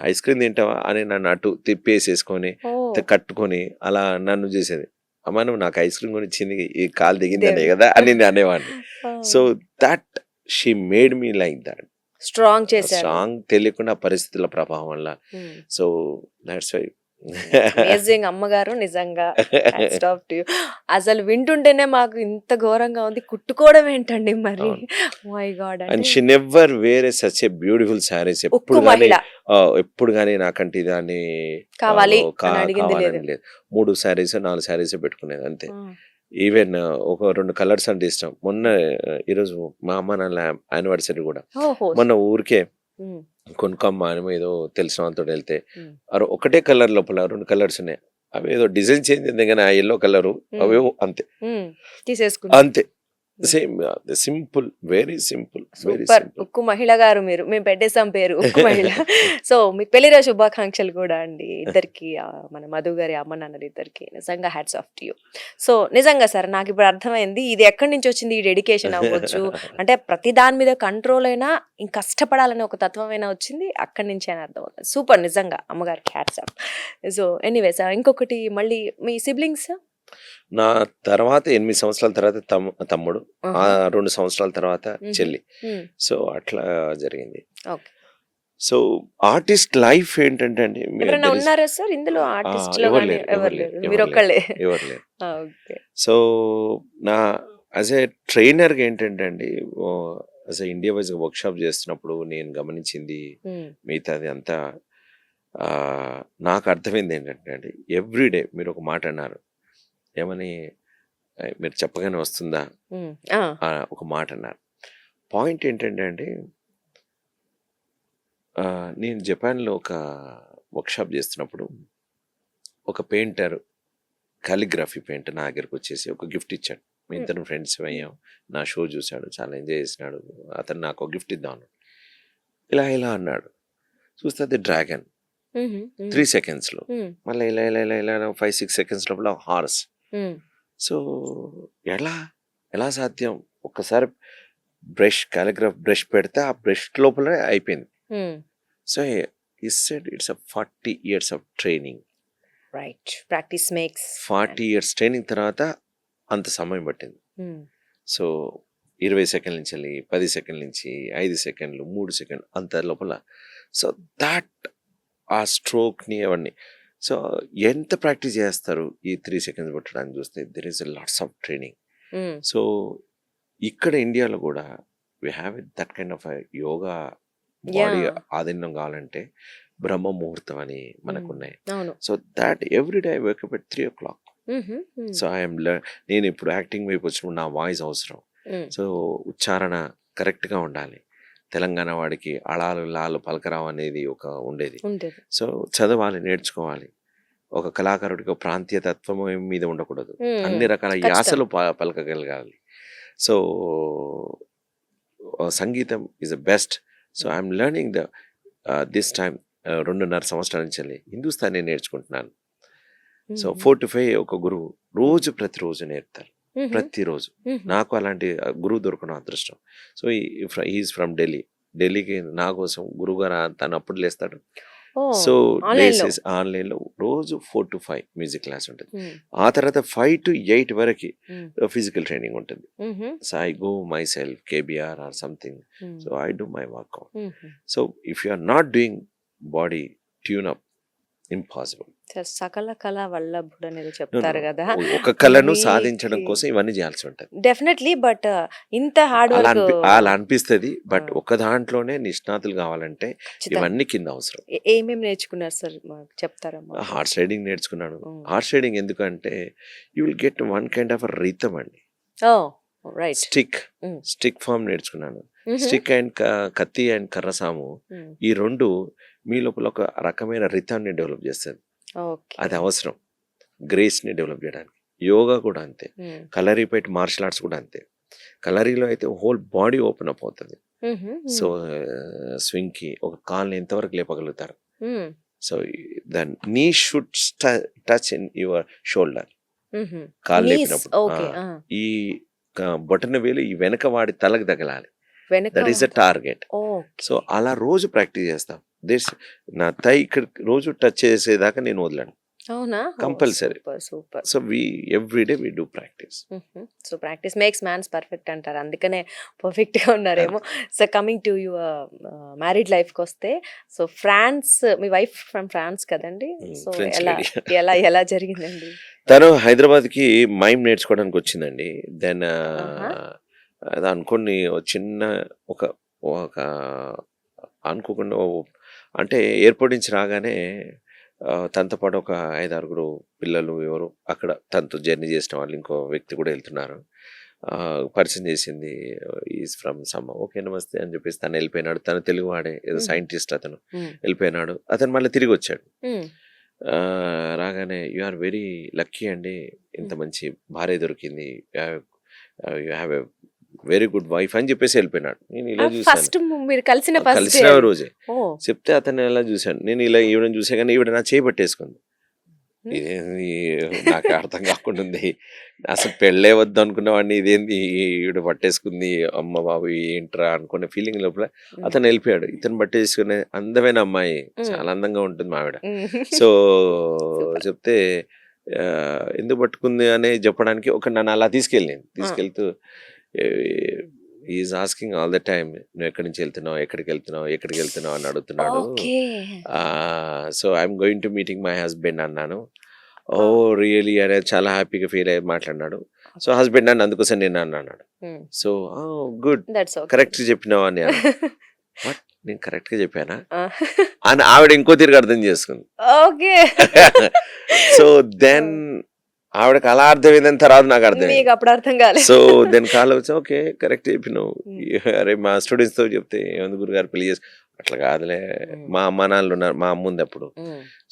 ఐస్ క్రీమ్ తింటావా అని నన్ను అటు తిప్పేసేసుకొని ఓహ్! కట్టుకొని అలా నన్ను చేసేది. అమ్మ నువ్వు నాకు ఐస్ క్రీమ్ కొనిచ్చింది ఈ కాలు దిగిందనే దేవుడు. కదా అని నేను అనేవాడిని. ఆ! So that she made me like that. Strong చేశారు. స్ట్రాంగ్ తెలియకుండా పరిస్థితుల ప్రభావం వల్ల. హ్మ్. సో దట్స్ వై అమేజింగ్ అమ్మగారు నిజంగా. Hats off to you. అసలు వింటుంటేనే మాకు ఇంత ఘోరంగా ఉంది. కుట్టుకోవడం ఏంటండి మరి? అవును. My God! అండ్ అంటే she never wear such a beautiful saris. ఉక్కు మహిళ ఎప్పుడు కానీ నాకంటే దాన్ని కావాలి అని అడిగింది లేదు. కావాలని లేదు. 3 శారీస్ 4 శారీస్ పెట్టుకునేది అంతే. ఆ! ఈవెన్ ఒక 2 కలర్స్ అంటే ఇష్టం. మొన్న ఈరోజు మా అమ్మ నాన్న యానివర్సరీ కూడా. ఓహో! మొన్న ఊరికే హ్మ్. కొనుక్కమ్మా అని ఏదో తెలిసిన వాళ్ళతో వెళ్తే హ్మ్. ఒకటే కలర్ లోపల 2 కలర్స్ ఉన్నాయి. అవి ఏదో డిజైన్ చేంజ్ అయింది కానీ ఆ యెల్లో కలరు హ్మ్. అవేవో అంతే. హ్మ్. తీసేసుకుంది. అంతే. Same simple, very simple, very super. Simple. ఉక్కు మహిళ గారు మీరు. మేము పెట్టేసాం పేరు ఉక్కు మహిళ. సో, మీకు పెళ్లి రోజు శుభాకాంక్షలు కూడా అండి ఇద్దరికీ. మన మధు గారి అమ్మ నాన్నలు ఇద్దరికీ. నిజంగా hats off to you. So, నిజంగా సార్ నాకిప్పుడు అర్థమైంది. ఇది ఎక్కడి నుంచి వచ్చింది ఈ డెడికేషన్ అవ్వచ్చు. అంటే ప్రతి దాని మీద కంట్రోల్ అయినా ఇంక కష్టపడాలనే ఒక తత్వమైనా వచ్చింది అక్కడి నుంచే అని అర్థమవుతుంది. సూపర్ నిజంగా అమ్మగారికి హ్యాట్స్ ఆఫ్. సో, ఎనీవేస్ ఇంకొకటి మళ్ళీ మీ సిబ్లింగ్స్? నా తర్వాత 8 సంవత్సరాల తర్వాత తమ్ముడు. ఆహా! 2 సంవత్సరాల తర్వాత హుహు. చెల్లి. హ్మ్. సో, అట్లా జరిగింది. ఓకే. సో, ఆర్టిస్ట్ లైఫ్ ఏంటంటే అండి ఎవరైనా ఉన్నారా సార్ ఇందులో ఆర్టిస్ట్‌లో ఎవరు గాని? లేరు. ఎవరు లేరు. మీరొక్కళ్ళే. ఎవరు లేరు. ఓకే. సో, నా యాస్ ఎ ట్రైనర్‌గా ఏంటంటే అండి, యాస్ ఎ ఇండియా వైస్‌గా వర్క్‌షాప్ చేస్తున్నప్పుడు నేను గమనించింది హ్మ్. మిగతాది అంతా నాకు అర్థమైంది ఏంటంటే అండి, ఎవ్రీడే మీరు ఒక మాట అన్నారు. ఏమని, మీరు చెప్పగానే వస్తుందా హ్మ్. ఆ! ఒక మాట అన్నారు. పాయింట్ ఏంటంటే అండి, నేను జపాన్‌లో ఒక వర్క్‌షాప్ చేస్తున్నప్పుడు ఒక పెయింటర్, కాలిగ్రఫీ పెయింటర్ నా దగ్గరకు వచ్చేసి ఒక గిఫ్ట్ ఇచ్చాడు. మీ హ్మ్. ఇద్దరం ఫ్రెండ్స్ అయ్యాం. నా షో చూశాడు. చాలా ఎంజాయ్ చేసినాడు. అతను నాకు ఒక గిఫ్ట్ ఇద్దాం అన్నాడు. ఇలా అన్నాడు. చూస్తే అది డ్రాగన్. హుహు. హ్మ్. 3 సెకండ్స్‌లో. హ్మ్. మళ్ళీ ఇలా 5, 6 సెకండ్స్ లోపల హార్స్. హ్మ్. సో, ఎలా? ఎలా సాధ్యం? ఒక్కసారి కాలిగ్రాఫ్ బ్రష్ పెడితే ఆ బ్రష్ లోపలే అయిపోయింది. హ్మ్. So, he said it's 40 years of training. Right. Practice makes 40 years training తర్వాత అంత సమయం పట్టింది. హ్మ్. సో, 20 సెకండ్ల నుంచి వెళ్ళి 10 సెకండ్ల నుంచి 5 సెకండ్లు 3 సెకండ్లు అంత లోపల. సో దాట్ ఆ స్ట్రోక్ని అవన్నీ సో ఎంత ప్రాక్టీస్ చేస్తారు ఈ 3 సెకండ్స్ పెట్టడానికి చూస్తే there is lots of training. So ఇక్కడ ఇండియాలో కూడా we have that kind of yoga body Yeah. ఆధీనం కావాలంటే బ్రహ్మ ముహూర్తం అని మనకు ఉన్నాయి. అవును. So that every day wake up at 3 o'clock. So I'm నేను ఇప్పుడు యాక్టింగ్ వైపు వచ్చినప్పుడు నా వాయిస్ అవసరం. సో ఉచ్చారణ కరెక్ట్గా ఉండాలి. తెలంగాణ వాడికి అళాలు లాలు పలకరావు అనేది ఒక ఉండేది. ఉండేది. సో చదవాలి, నేర్చుకోవాలి. ఒక కళాకారుడికి ఒక ప్రాంతీయ తత్వం మీద ఉండకూడదు. అన్ని రకాల ఖచ్చితంగా. యాసలు పలకగలగాలి. సో సంగీతం is the best. So I'm learning this time 2.5 సంవత్సరాల నుంచి వెళ్ళి హిందుస్థానీ నేర్చుకుంటున్నాను. సో 4 to 5 ఒక గురువు ప్రతిరోజు నేర్పుతారు, ప్రతిరోజు. నాకు అలాంటి గురువు దొరకడం అదృష్టం. సో ఈజ్ ఫ్రమ్ ఢిల్లీకి నా కోసం గురువు గారు తను అప్పుడు లేస్తాడు. సో ఆన్లైన్లో రోజు 4 to 5 మ్యూజిక్ క్లాస్ ఉంటుంది. ఆ తర్వాత 5 to 8 వరకు ఫిజికల్ ట్రైనింగ్ ఉంటుంది. So I go myself KBR or something. So I do my workout. So if you are not doing body tune up impossible. సకల కళ వల్లభుడు అనేది చెప్తారు కదా. ఒక కళను మీకు- సాధించడం కోసం ఇవన్నీ చేయాల్సి ఉంటుంది. డెఫినెట్లీ. బట్ ఇంత హార్డ్ వర్క్ అలా అనిపిస్తుంది. బట్ ఒక దాంట్లోనే నిష్ణాతులు కావాలంటే ఇవన్నీ కింద అవసరం. ఏమేమి నేర్చుకున్నారు సార్ మాకు చెప్తారా? హార్స్ రైడింగ్ నేర్చుకున్నాను. హార్స్ రైడింగ్ ఎందుకంటే you will get one kind of rhythm అండి. రైట్. స్టిక్ ఫామ్ నేర్చుకున్నాను. స్టిక్ అండ్ కత్తి అండ్ కర్రసాము ఈ రెండు మీ లోపల ఒక రకమైన రిథాన్ని డెవలప్ చేస్తుంది. అది అవసరం గ్రేస్ని డెవలప్ చేయడానికి. యోగా కూడా అంతే. కలరీపేట్ మార్షల్ ఆర్ట్స్ కూడా అంతే. కలరీలో అయితే హోల్ బాడీ ఓపెన్ అప్ అవుతుంది. సో స్వింగ్ కి ఒక కాల్ని ఎంతవరకు లేపగలుగుతారు. So the knee should touch in your shoulder. కాలు లేపినప్పుడు ఈ బొటన వేలు ఈ వెనక వాడి తలకు తగలాలి. That is the target. So అలా రోజు ప్రాక్టీస్ చేస్తాం. నా థై ఇక్కడ రోజు టచ్ చేసేదాకా నేను వదలను. అవునా? Compulsory. Super. So every day we do practice. So practice makes mans perfect అంటారు. అందుకనే పర్ఫెక్ట్ గా ఉన్నారేమో. So coming to your married life కి వస్తే, సో ఫ్రాన్స్, మీ వైఫ్ ఫ్రమ్ ఫ్రాన్స్ కదండి. సో ఎలా జరిగిందండి? తను హైదరాబాద్ కి మైమ్ నేర్చుకోవడానికి వచ్చిందండి. దెన్ అది అనుకోని చిన్న ఒక అనుకోకుండా అంటే ఎయిర్పోర్ట్ నుంచి రాగానే తనతో పాటు ఒక 5-6 పిల్లలు ఎవరు అక్కడ తనతో జర్నీ చేసిన వాళ్ళు ఇంకో వ్యక్తి కూడా వెళ్తున్నారు. పరిచయం చేసింది. ఈజ్ ఫ్రమ్ సమ్మ. ఓకే నమస్తే అని చెప్పేసి తను వెళ్ళిపోయినాడు. తను తెలుగు వాడే, ఏదో సైంటిస్ట్ అతను. వెళ్ళిపోయినాడు. అతను మళ్ళీ తిరిగి వచ్చాడు. రాగానే యు ఆర్ వెరీ లక్కీ అండి, ఇంత మంచి భార్య దొరికింది, you have a very good wife అని చెప్పేసి వెళ్ళిపోయినాడు. నేను ఇలా కలిసిన రోజే చెప్తే అతను ఎలా చూశాను. నేను ఇలా ఈవిడని చూసా కానీ ఈవిడ నా చేయి పట్టేసుకుంది. ఇదేంది నాకు అర్థం కాకుండా ఉంది. అసలు పెళ్ళే వద్దు అనుకున్నవాడిని, ఇదేంది ఈవిడ పట్టేసుకుంది, అమ్మ బాబు ఏంట్రా అనుకునే ఫీలింగ్ లోపల అతను వెళ్ళిపోయాడు. ఇతను పట్టేసుకునే అందమైన అమ్మాయి, చాలా అందంగా ఉంటుంది మా ఆవిడ. సో చెప్తే ఎందుకు పట్టుకుంది అని చెప్పడానికి ఒక నన్ను అలా తీసుకెళ్తూ is asking all the time, నువ్వు ఎక్కడి నుంచి వెళ్తున్నావు, ఎక్కడికి వెళ్తున్నావు అని అడుగుతున్నాడు. So I'm going to meeting my husband అన్నాను. ఓ రియలీ అనేది చాలా హ్యాపీగా ఫీల్ అయ్యి మాట్లాడినాడు. సో హస్బెండ్ అని అందుకోసం నేను అన్నాడు. సో గుడ్, కరెక్ట్ చెప్పినావు అని. బట్ నేను కరెక్ట్ గా చెప్పానా అని ఆవిడ ఇంకో తిరిగి అర్థం చేసుకుంది. సో దెన్ ఆవిడకి అలా అర్థమైందని తర్వాత నాకు అర్థమైంది. సో దెన్ కాల్ వచ్చి ఓకే కరెక్ట్ చెప్పినావు. అరే మా స్టూడెంట్స్ తో చెప్తే ఏముంది గురుగారు పెళ్లి చేసి, అట్లా కాదులే, మా అమ్మ నాన్నలు ఉన్నారు, మా అమ్మ ఉంది అప్పుడు.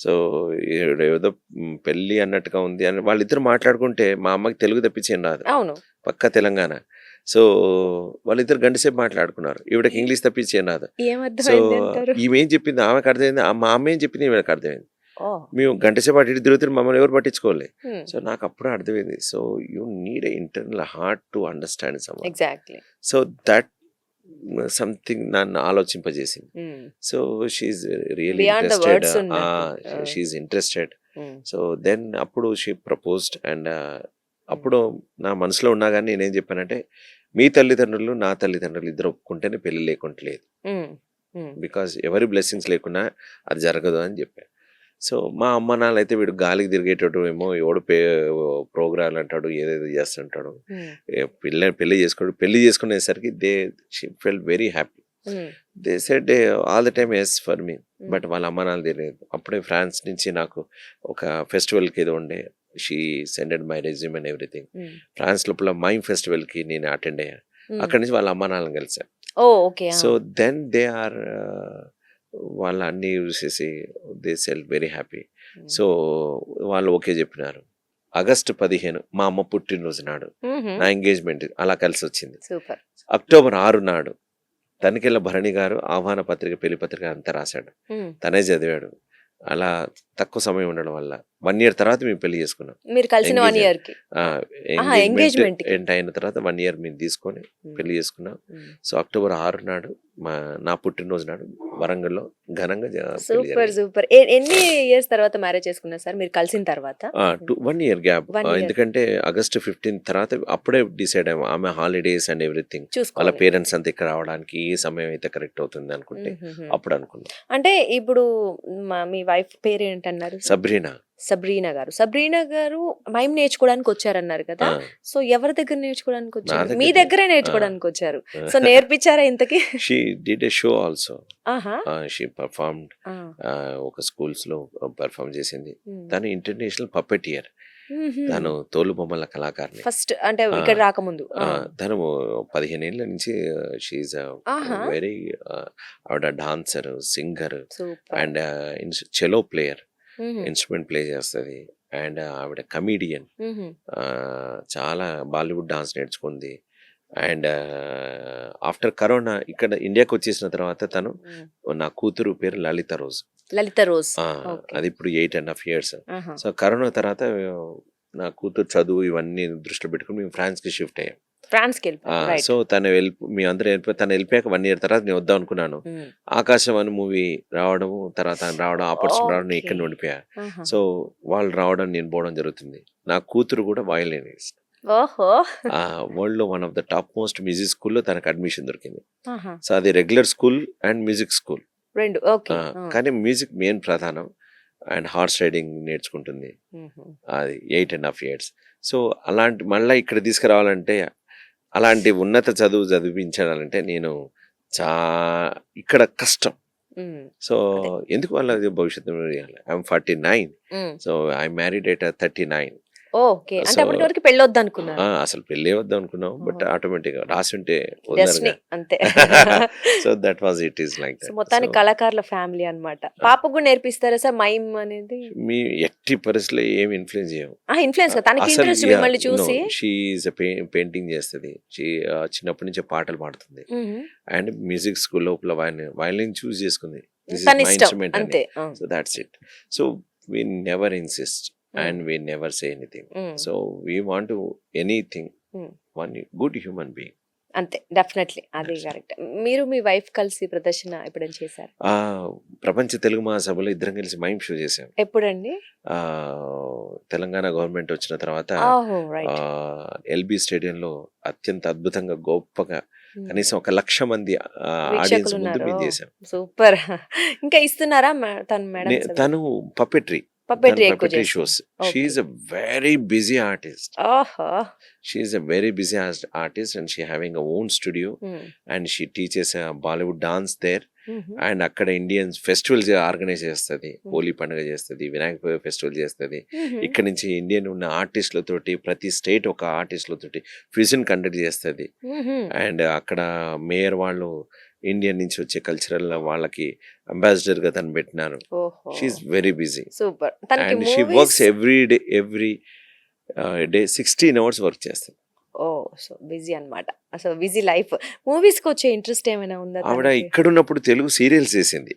సో ఏదో పెళ్లి అన్నట్టుగా ఉంది అని వాళ్ళిద్దరు మాట్లాడుకుంటే, మా అమ్మకి తెలుగు తప్పించేం రాదు, పక్క తెలంగాణ. సో వాళ్ళిద్దరు గంటసేపు మాట్లాడుకున్నారు. ఈవిడకి ఇంగ్లీష్ తప్పించేం రాదు. సో ఈమె ఏం చెప్పింది ఆమెకు అర్థమైంది, మా అమ్మ ఏం చెప్పింది ఈమెకు అర్థమైంది. మేము గంటసేపు అటు ఇటు తిరుగుతున్న మమ్మల్ని ఎవరు పట్టించుకోవాలి. సో నాకు అప్పుడు అర్థమైంది. So you need a internal heart to understand someone. So that something నన్ను ఆలోచింపజేసింది. So she really interested. So then అప్పుడు షీ ప్రపోజ్డ్. అండ్ అప్పుడు నా మనసులో ఉన్నా కానీ నేనేం చెప్పానంటే, మీ తల్లిదండ్రులు నా తల్లిదండ్రులు ఇద్దరు ఒప్పుకుంటేనే పెళ్లి లేకుంటే లేదు, బికాజ్ ఎవరి బ్లెస్సింగ్స్ లేకున్నా అది జరగదు అని చెప్పాను. సో మా అమ్మ నాన్న అయితే వీడు గాలికి తిరిగేటట్టు ఏమో ఎవడు ప్రోగ్రాలు అంటాడు, ఏదేదో చేస్తుంటాడు, పెళ్లి చేసుకునేసరికి they fell very happy. They said all the time yes for me. But వాళ్ళ అమ్మ నాన్న తెలియదు. అప్పుడే ఫ్రాన్స్ నుంచి నాకు ఒక ఫెస్టివల్కి ఏదో ఉండే, she sended my resume and everything. France లోపల మైమ్ ఫెస్టివల్కి నేను అటెండ్ అయ్యాను. అక్కడి నుంచి వాళ్ళ అమ్మ నాన్నని కలిసాను. సో దెన్ దే ఆర్ వాళ్ళ అన్ని చూసేసి they sell very happy. So వాళ్ళు ఓకే చెప్పినారు. ఆగస్టు 15 మా అమ్మ పుట్టినరోజు నాడు నా ఎంగేజ్మెంట్ అలా కలిసి వచ్చింది. అక్టోబర్ 6 నాడు తనికెళ్ళ భరణి గారు ఆహ్వాన పత్రిక, పెళ్లి పత్రిక అంతా రాశాడు, తనే చదివాడు. అలా తక్కువ సమయం ఉండడం వల్ల 1 year తర్వాత మేము పెళ్లి చేసుకున్నాం. మీరు కలిసిన 1 year కి ఎంగేజ్మెంట్ ఎండ్ అయిన తర్వాత 1 year మేము తీసుకొని పెళ్లి చేసుకున్నాం. సో అక్టోబర్ 6 నాడు నా పుట్టినరోజు నాడు వరంగల్లో ఘనంగా సూపర్. ఎన్ని ఇయర్స్ తర్వాత మ్యారేజ్ చేసుకున్నారు సార్ మీరు కలిసిన తర్వాత? 1 year గ్యాప్. ఎందుకంటే ఆగస్టు 15 తర్వాత అప్పుడే డిసైడ్ అయ్యాము, ఆమె హాలిడేస్ అండ్ ఎవ్రీథింగ్, వాళ్ళ పేరెంట్స్ అంతా ఇక్కడ రావడానికి ఈ సమయం అయితే కరెక్ట్ అవుతుంది అనుకుంటే అప్పుడు అనుకున్నాం. అంటే ఇప్పుడు మీ వైఫ్ పేరు ఏంటన్నారు? సబ్రీనా గారు మైమ్ నేర్చుకోవడానికి వచ్చారన్నారు కదా. సో ఎవరి దగ్గర నేర్చుకోవడానికి వచ్చారు? మీ దగ్గరే నేర్చుకోవడానికి వచ్చారు. సో నేర్పించారా ఇంతకి? She did a show also. She performed ఒక స్కూల్స్ లో పర్ఫార్మ్ చేసింది. తను ఇంటర్నేషనల్ పప్పెటియర్, తను తోలు బొమ్మల కళాకారిణి. ఫస్ట్ అంటే ఇక్కడ రాకముందు తను 15 ఏళ్ల నుంచి షీఈ్ వెరీ ఆవిడ dancer, singer and Chalo player, instrument play చేస్తుంది. అండ్ ఆవిడ కమీడియన్, చాలా బాలీవుడ్ డాన్స్ నేర్చుకుంది. అండ్ ఆఫ్టర్ కరోనా ఇక్కడ ఇండియాకి వచ్చేసిన తర్వాత తను, నా కూతురు పేరు లలిత రోజ్. అది ఇప్పుడు 8.5 years. సో కరోనా తర్వాత నా కూతురు చదువు ఇవన్నీ దృష్టిలో పెట్టుకుని మేము ఫ్రాన్స్ కి షిఫ్ట్ అయ్యాం. సో తను మీ అందరూ తను వెళ్ళిపోయాక 1 year తర్వాత నేను వద్దాం అనుకున్నాను. ఆకాశం అని మూవీ రావడము, తర్వాత రావడం, ఆపర్చునిటీ రావడం, నేను ఇక్కడ ఉండిపోయా. సో వాళ్ళు రావడం, నేను పోవడం జరుగుతుంది. నా కూతురు కూడా వయలినిస్ట్. వరల్డ్ లో one of the top most music స్కూల్లో తనకు అడ్మిషన్ దొరికింది. సో అది regular school and music school రెండు. కానీ మ్యూజిక్ మెయిన్ ప్రధానం. అండ్ హార్స్ రైడింగ్ నేర్చుకుంటుంది. అది 8.5 years. సో అలాంటి మళ్ళీ ఇక్కడ తీసుకురావాలంటే, అలాంటి ఉన్నత చదువు చదివించాలంటే నేను ఇక్కడ కష్టం. సో ఎందుకు వాళ్ళ భవిష్యత్తు? I'm 49. So I married at 39. అంటే అప్పటి వరకు పెళ్ళొద్దు అనుకున్నాను. అసలు పెళ్ళే వద్దాం అనుకున్నాం, బట్ ఆటోమేటిక్ గా రాసి ఉంటే అంతే. So that was it is like that. మొత్తానికి కళాకారుల ఫ్యామిలీ అన్నమాట. పాపకు కూడా నేర్పిస్తారా సార్ మైమ్ అనేది? మీ ఎట్టి పరిస్థితుల్లో ఏమి ఇన్ఫ్లుయెన్స్ చేయం. ఇన్ఫ్లుయెన్స్ తనకి ఇంట్రెస్ట్ మిమ్మల్ని చూసి. షీ ఈజ్ పెయింటింగ్ చేస్తుంది. షీ చిన్నప్పటి నుంచి పాటలు పాడుతుంది. అండ్ మ్యూజిక్ స్కూల్ లోపల వయలిన్ చూస్ చేసుకుంది. దిస్ ఇస్ మై ఇన్స్ట్రుమెంట్ అని. So that's it. So we never insist and we never say anything. So we want to anything, one good human being. అంతే, definitely అది correct. మీరు మీ wife కలిసి ప్రదర్శన ఎప్పుడైనా చేశారు? ప్రపంచ తెలుగు మహాసభలో ఇద్దరం కలిసి మైమ్ షో చేసాం. ఎప్పుడండి? తెలంగాణ గవర్నమెంట్ వచ్చిన తర్వాత ఎల్బీ స్టేడియంలో అత్యంత అద్భుతంగా గొప్పగా కనీసం 1,00,000 మంది ఆడియన్స్ ముందు మేము చేసాం. సూపర్. ఇంకా ఇస్తున్నారా తను puppetry shows. She is a very busy artist. She is a very busy artist and she having a own studio and she teaches Bollywood dance there. And అక్కడ ఇండియన్స్ ఫెస్టివల్స్ ఆర్గనైజ్ చేస్తుంది. హోలీ పండుగ చేస్తుంది, Vinayaka festival చేస్తుంది. ఇక్కడ నుంచి Indian ఉన్న ఆర్టిస్టులతోటి, ప్రతి state ఒక ఆర్టిస్టులతోటి ఫ్యూజన్ కండక్ట్ చేస్తుంది. అండ్ అక్కడ మేయర్ వాళ్ళు ఇండియన్ నుంచి వచ్చే కల్చరల్ వాళ్ళకి అంబాసిడర్ గా తను పెట్టినారు. She is very busy. Super. And she works every day 16 hours work చేస్తుంది. సో బిజీ అన్నమాట. So busy life. మూవీస్ కి వచ్చే ఇంట్రెస్ట్ ఏమైనా ఉందా? ఆవిడ ఇక్కడ ఉన్నప్పుడు తెలుగు సీరియల్స్ చేసింది.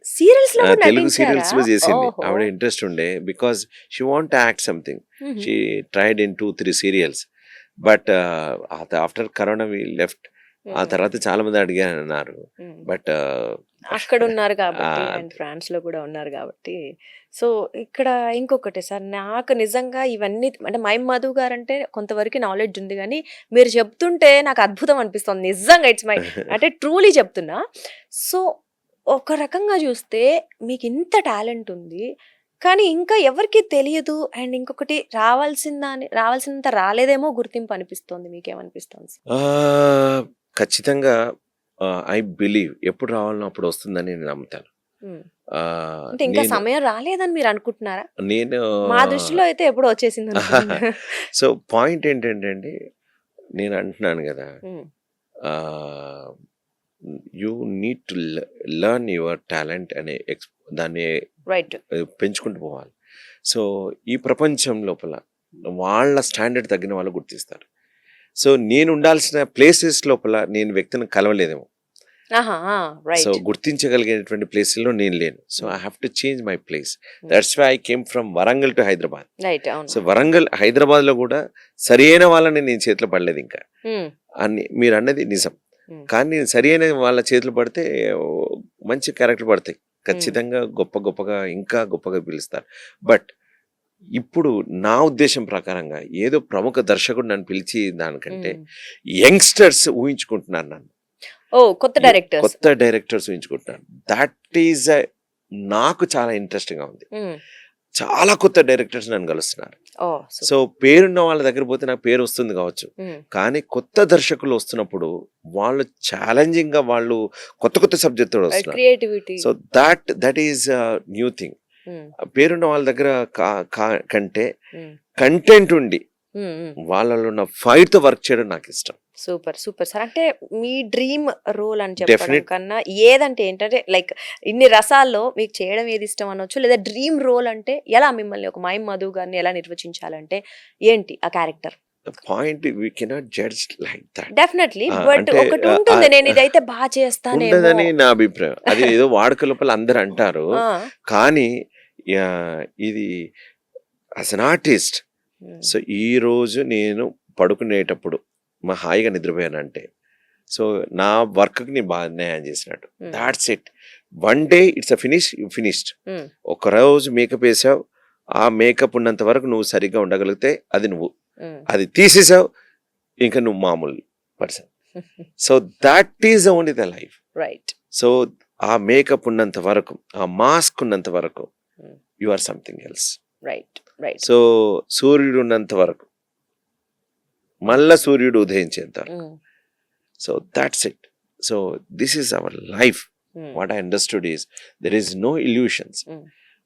తెలుగు సీరియల్స్ లో చేసింది. ఆవిడ ఇంట్రెస్ట్ ఉండే, because she want act something. She tried in 2-3 serials. But after corona we left ఆ తర్వాత చాలా మంది అడిగారు. బట్ అక్కడ ఉన్నారు కాబట్టి అండ్ ఫ్రాన్స్ లో కూడా ఉన్నారు కాబట్టి. సో ఇక్కడ ఇంకొకటి సార్, నాకు నిజంగా ఇవన్నీ అంటే మైమ్ మధు గారు అంటే కొంతవరకు నాలెడ్జ్ ఉంది కానీ మీరు చెప్తుంటే నాకు అద్భుతం అనిపిస్తుంది నిజంగా. ఇట్స్ మై అంటే ట్రూలీ చెప్తున్నా. సో ఒక రకంగా చూస్తే మీకు ఇంత టాలెంట్ ఉంది కానీ ఇంకా ఎవరికి తెలియదు. అండ్ ఇంకొకటి రావాల్సినంత రాలేదేమో గుర్తింపు అనిపిస్తుంది. మీకేమనిపిస్తుంది? ఖచ్చితంగా ఐ బిలీవ్ ఎప్పుడు రావాలనో అప్పుడు వస్తుందని నేను నమ్ముతాను. అంటే ఇంకా సమయం రాలేదని మీరు అనుకుంటున్నారా? నేను మా దృష్టిలో అయితే ఎప్పుడో వచ్చేసింది అనుకుంటున్నా. సో పాయింట్ ఏంటంటే అండి, నేను అంటున్నాను కదా, you need to learn your talent అనే దాన్ని రైట్ పెంచుకుంటూ పోవాలి. సో ఈ ప్రపంచం లోపల వాళ్ళ స్టాండర్డ్ తగ్గిన వాళ్ళు గుర్తిస్తారు. సో నేను ఉండాల్సిన ప్లేసెస్ లోపల నేను వ్యక్తిని కలవలేదేమో. సో గుర్తించగలిగేటువంటి ప్లేస్లో నేను లేను. So I have to change my place. That's why I came from Warangal to Hyderabad. So Warangal Hyderabad లో కూడా సరైన వాళ్ళని నేను చేతిలో పడలేదు ఇంకా అని మీరు అన్నది నిజం. కానీ నేను సరైన వాళ్ళ చేతులు పడితే మంచి క్యారెక్టర్ పడతాయి ఖచ్చితంగా, గొప్పగా ఇంకా గొప్పగా పిలుస్తారు. బట్ ఇప్పుడు నా ఉద్దేశం ప్రకారంగా ఏదో ప్రముఖ దర్శకుడు నన్ను పిలిచి దానికంటే యంగ్స్టర్స్ ఊహించుకుంటున్నారు నన్ను. కొత్త డైరెక్టర్స్ ఊహించుకుంటున్నారు. దట్ ఈజ్ నాకు చాలా ఇంట్రెస్టింగ్ గా ఉంది. చాలా కొత్త డైరెక్టర్స్ నన్ను కలుస్తున్నారు. సో పేరున్న వాళ్ళ దగ్గర పోతే నాకు పేరు వస్తుంది కావచ్చు, కానీ కొత్త దర్శకులు వస్తున్నప్పుడు వాళ్ళు ఛాలెంజింగ్ గా వాళ్ళు కొత్త సబ్జెక్ట్ వస్తున్నారు. So that is new thing. పేరున్న వాళ్ళ దగ్గర కంటే కంటెంట్ ఉండి వాళ్ళలో ఉన్న ఫైట్ తో వర్క్ చేయడం నాకు ఇష్టం. Super sir. అంటే మీ డ్రీమ్ రోల్ అని చెప్పడం కన్నా ఏదంటే ఏంటంటే లైక్ ఇన్ని రసాల్లో మీకు చేయడం ఏది ఇష్టం అనొచ్చు, లేదా డ్రీమ్ రోల్ అంటే ఎలా మిమ్మల్ని ఒక మైమ్ మధు గారిని ఎలా నిర్వచించాలంటే ఏంటి ఆ character? Point we cannot judge like that. Definitely, but ఒకటి ఉంటుంది, నేను ఇదైతే బాగా చేస్తానేమోనని నా అభిప్రాయం. అది ఏదో వాడుక లోపల అందరు అంటారు, కానీ ఇది యాజ్ అన్ ఆర్టిస్ట్. సో ఈ రోజు నేను పడుకునేటప్పుడు మా హాయిగా నిద్రపోయానంటే సో నా వర్క్ ని బాగా న్యాయం చేసినట్టు. That's it. One day it's finished. ఒక రోజు మేకప్ వేసావు, ఆ మేకప్ ఉన్నంత వరకు నువ్వు సరిగ్గా ఉండగలిగితే అది నువ్వు, అది తీసేసావు ఇంకా నువ్వు మామూలు person. So that is only the life. Right. So ఆ మేకప్ ఉన్నంత వరకు, ఆ మాస్క్ ఉన్నంత వరకు you are something else. Right. So సూర్యుడు ఉన్నంత వరకు, మళ్ళా సూర్యుడు ఉదయించేంత వరకు. So that's it. So this is our life. What I understood is there is no illusions.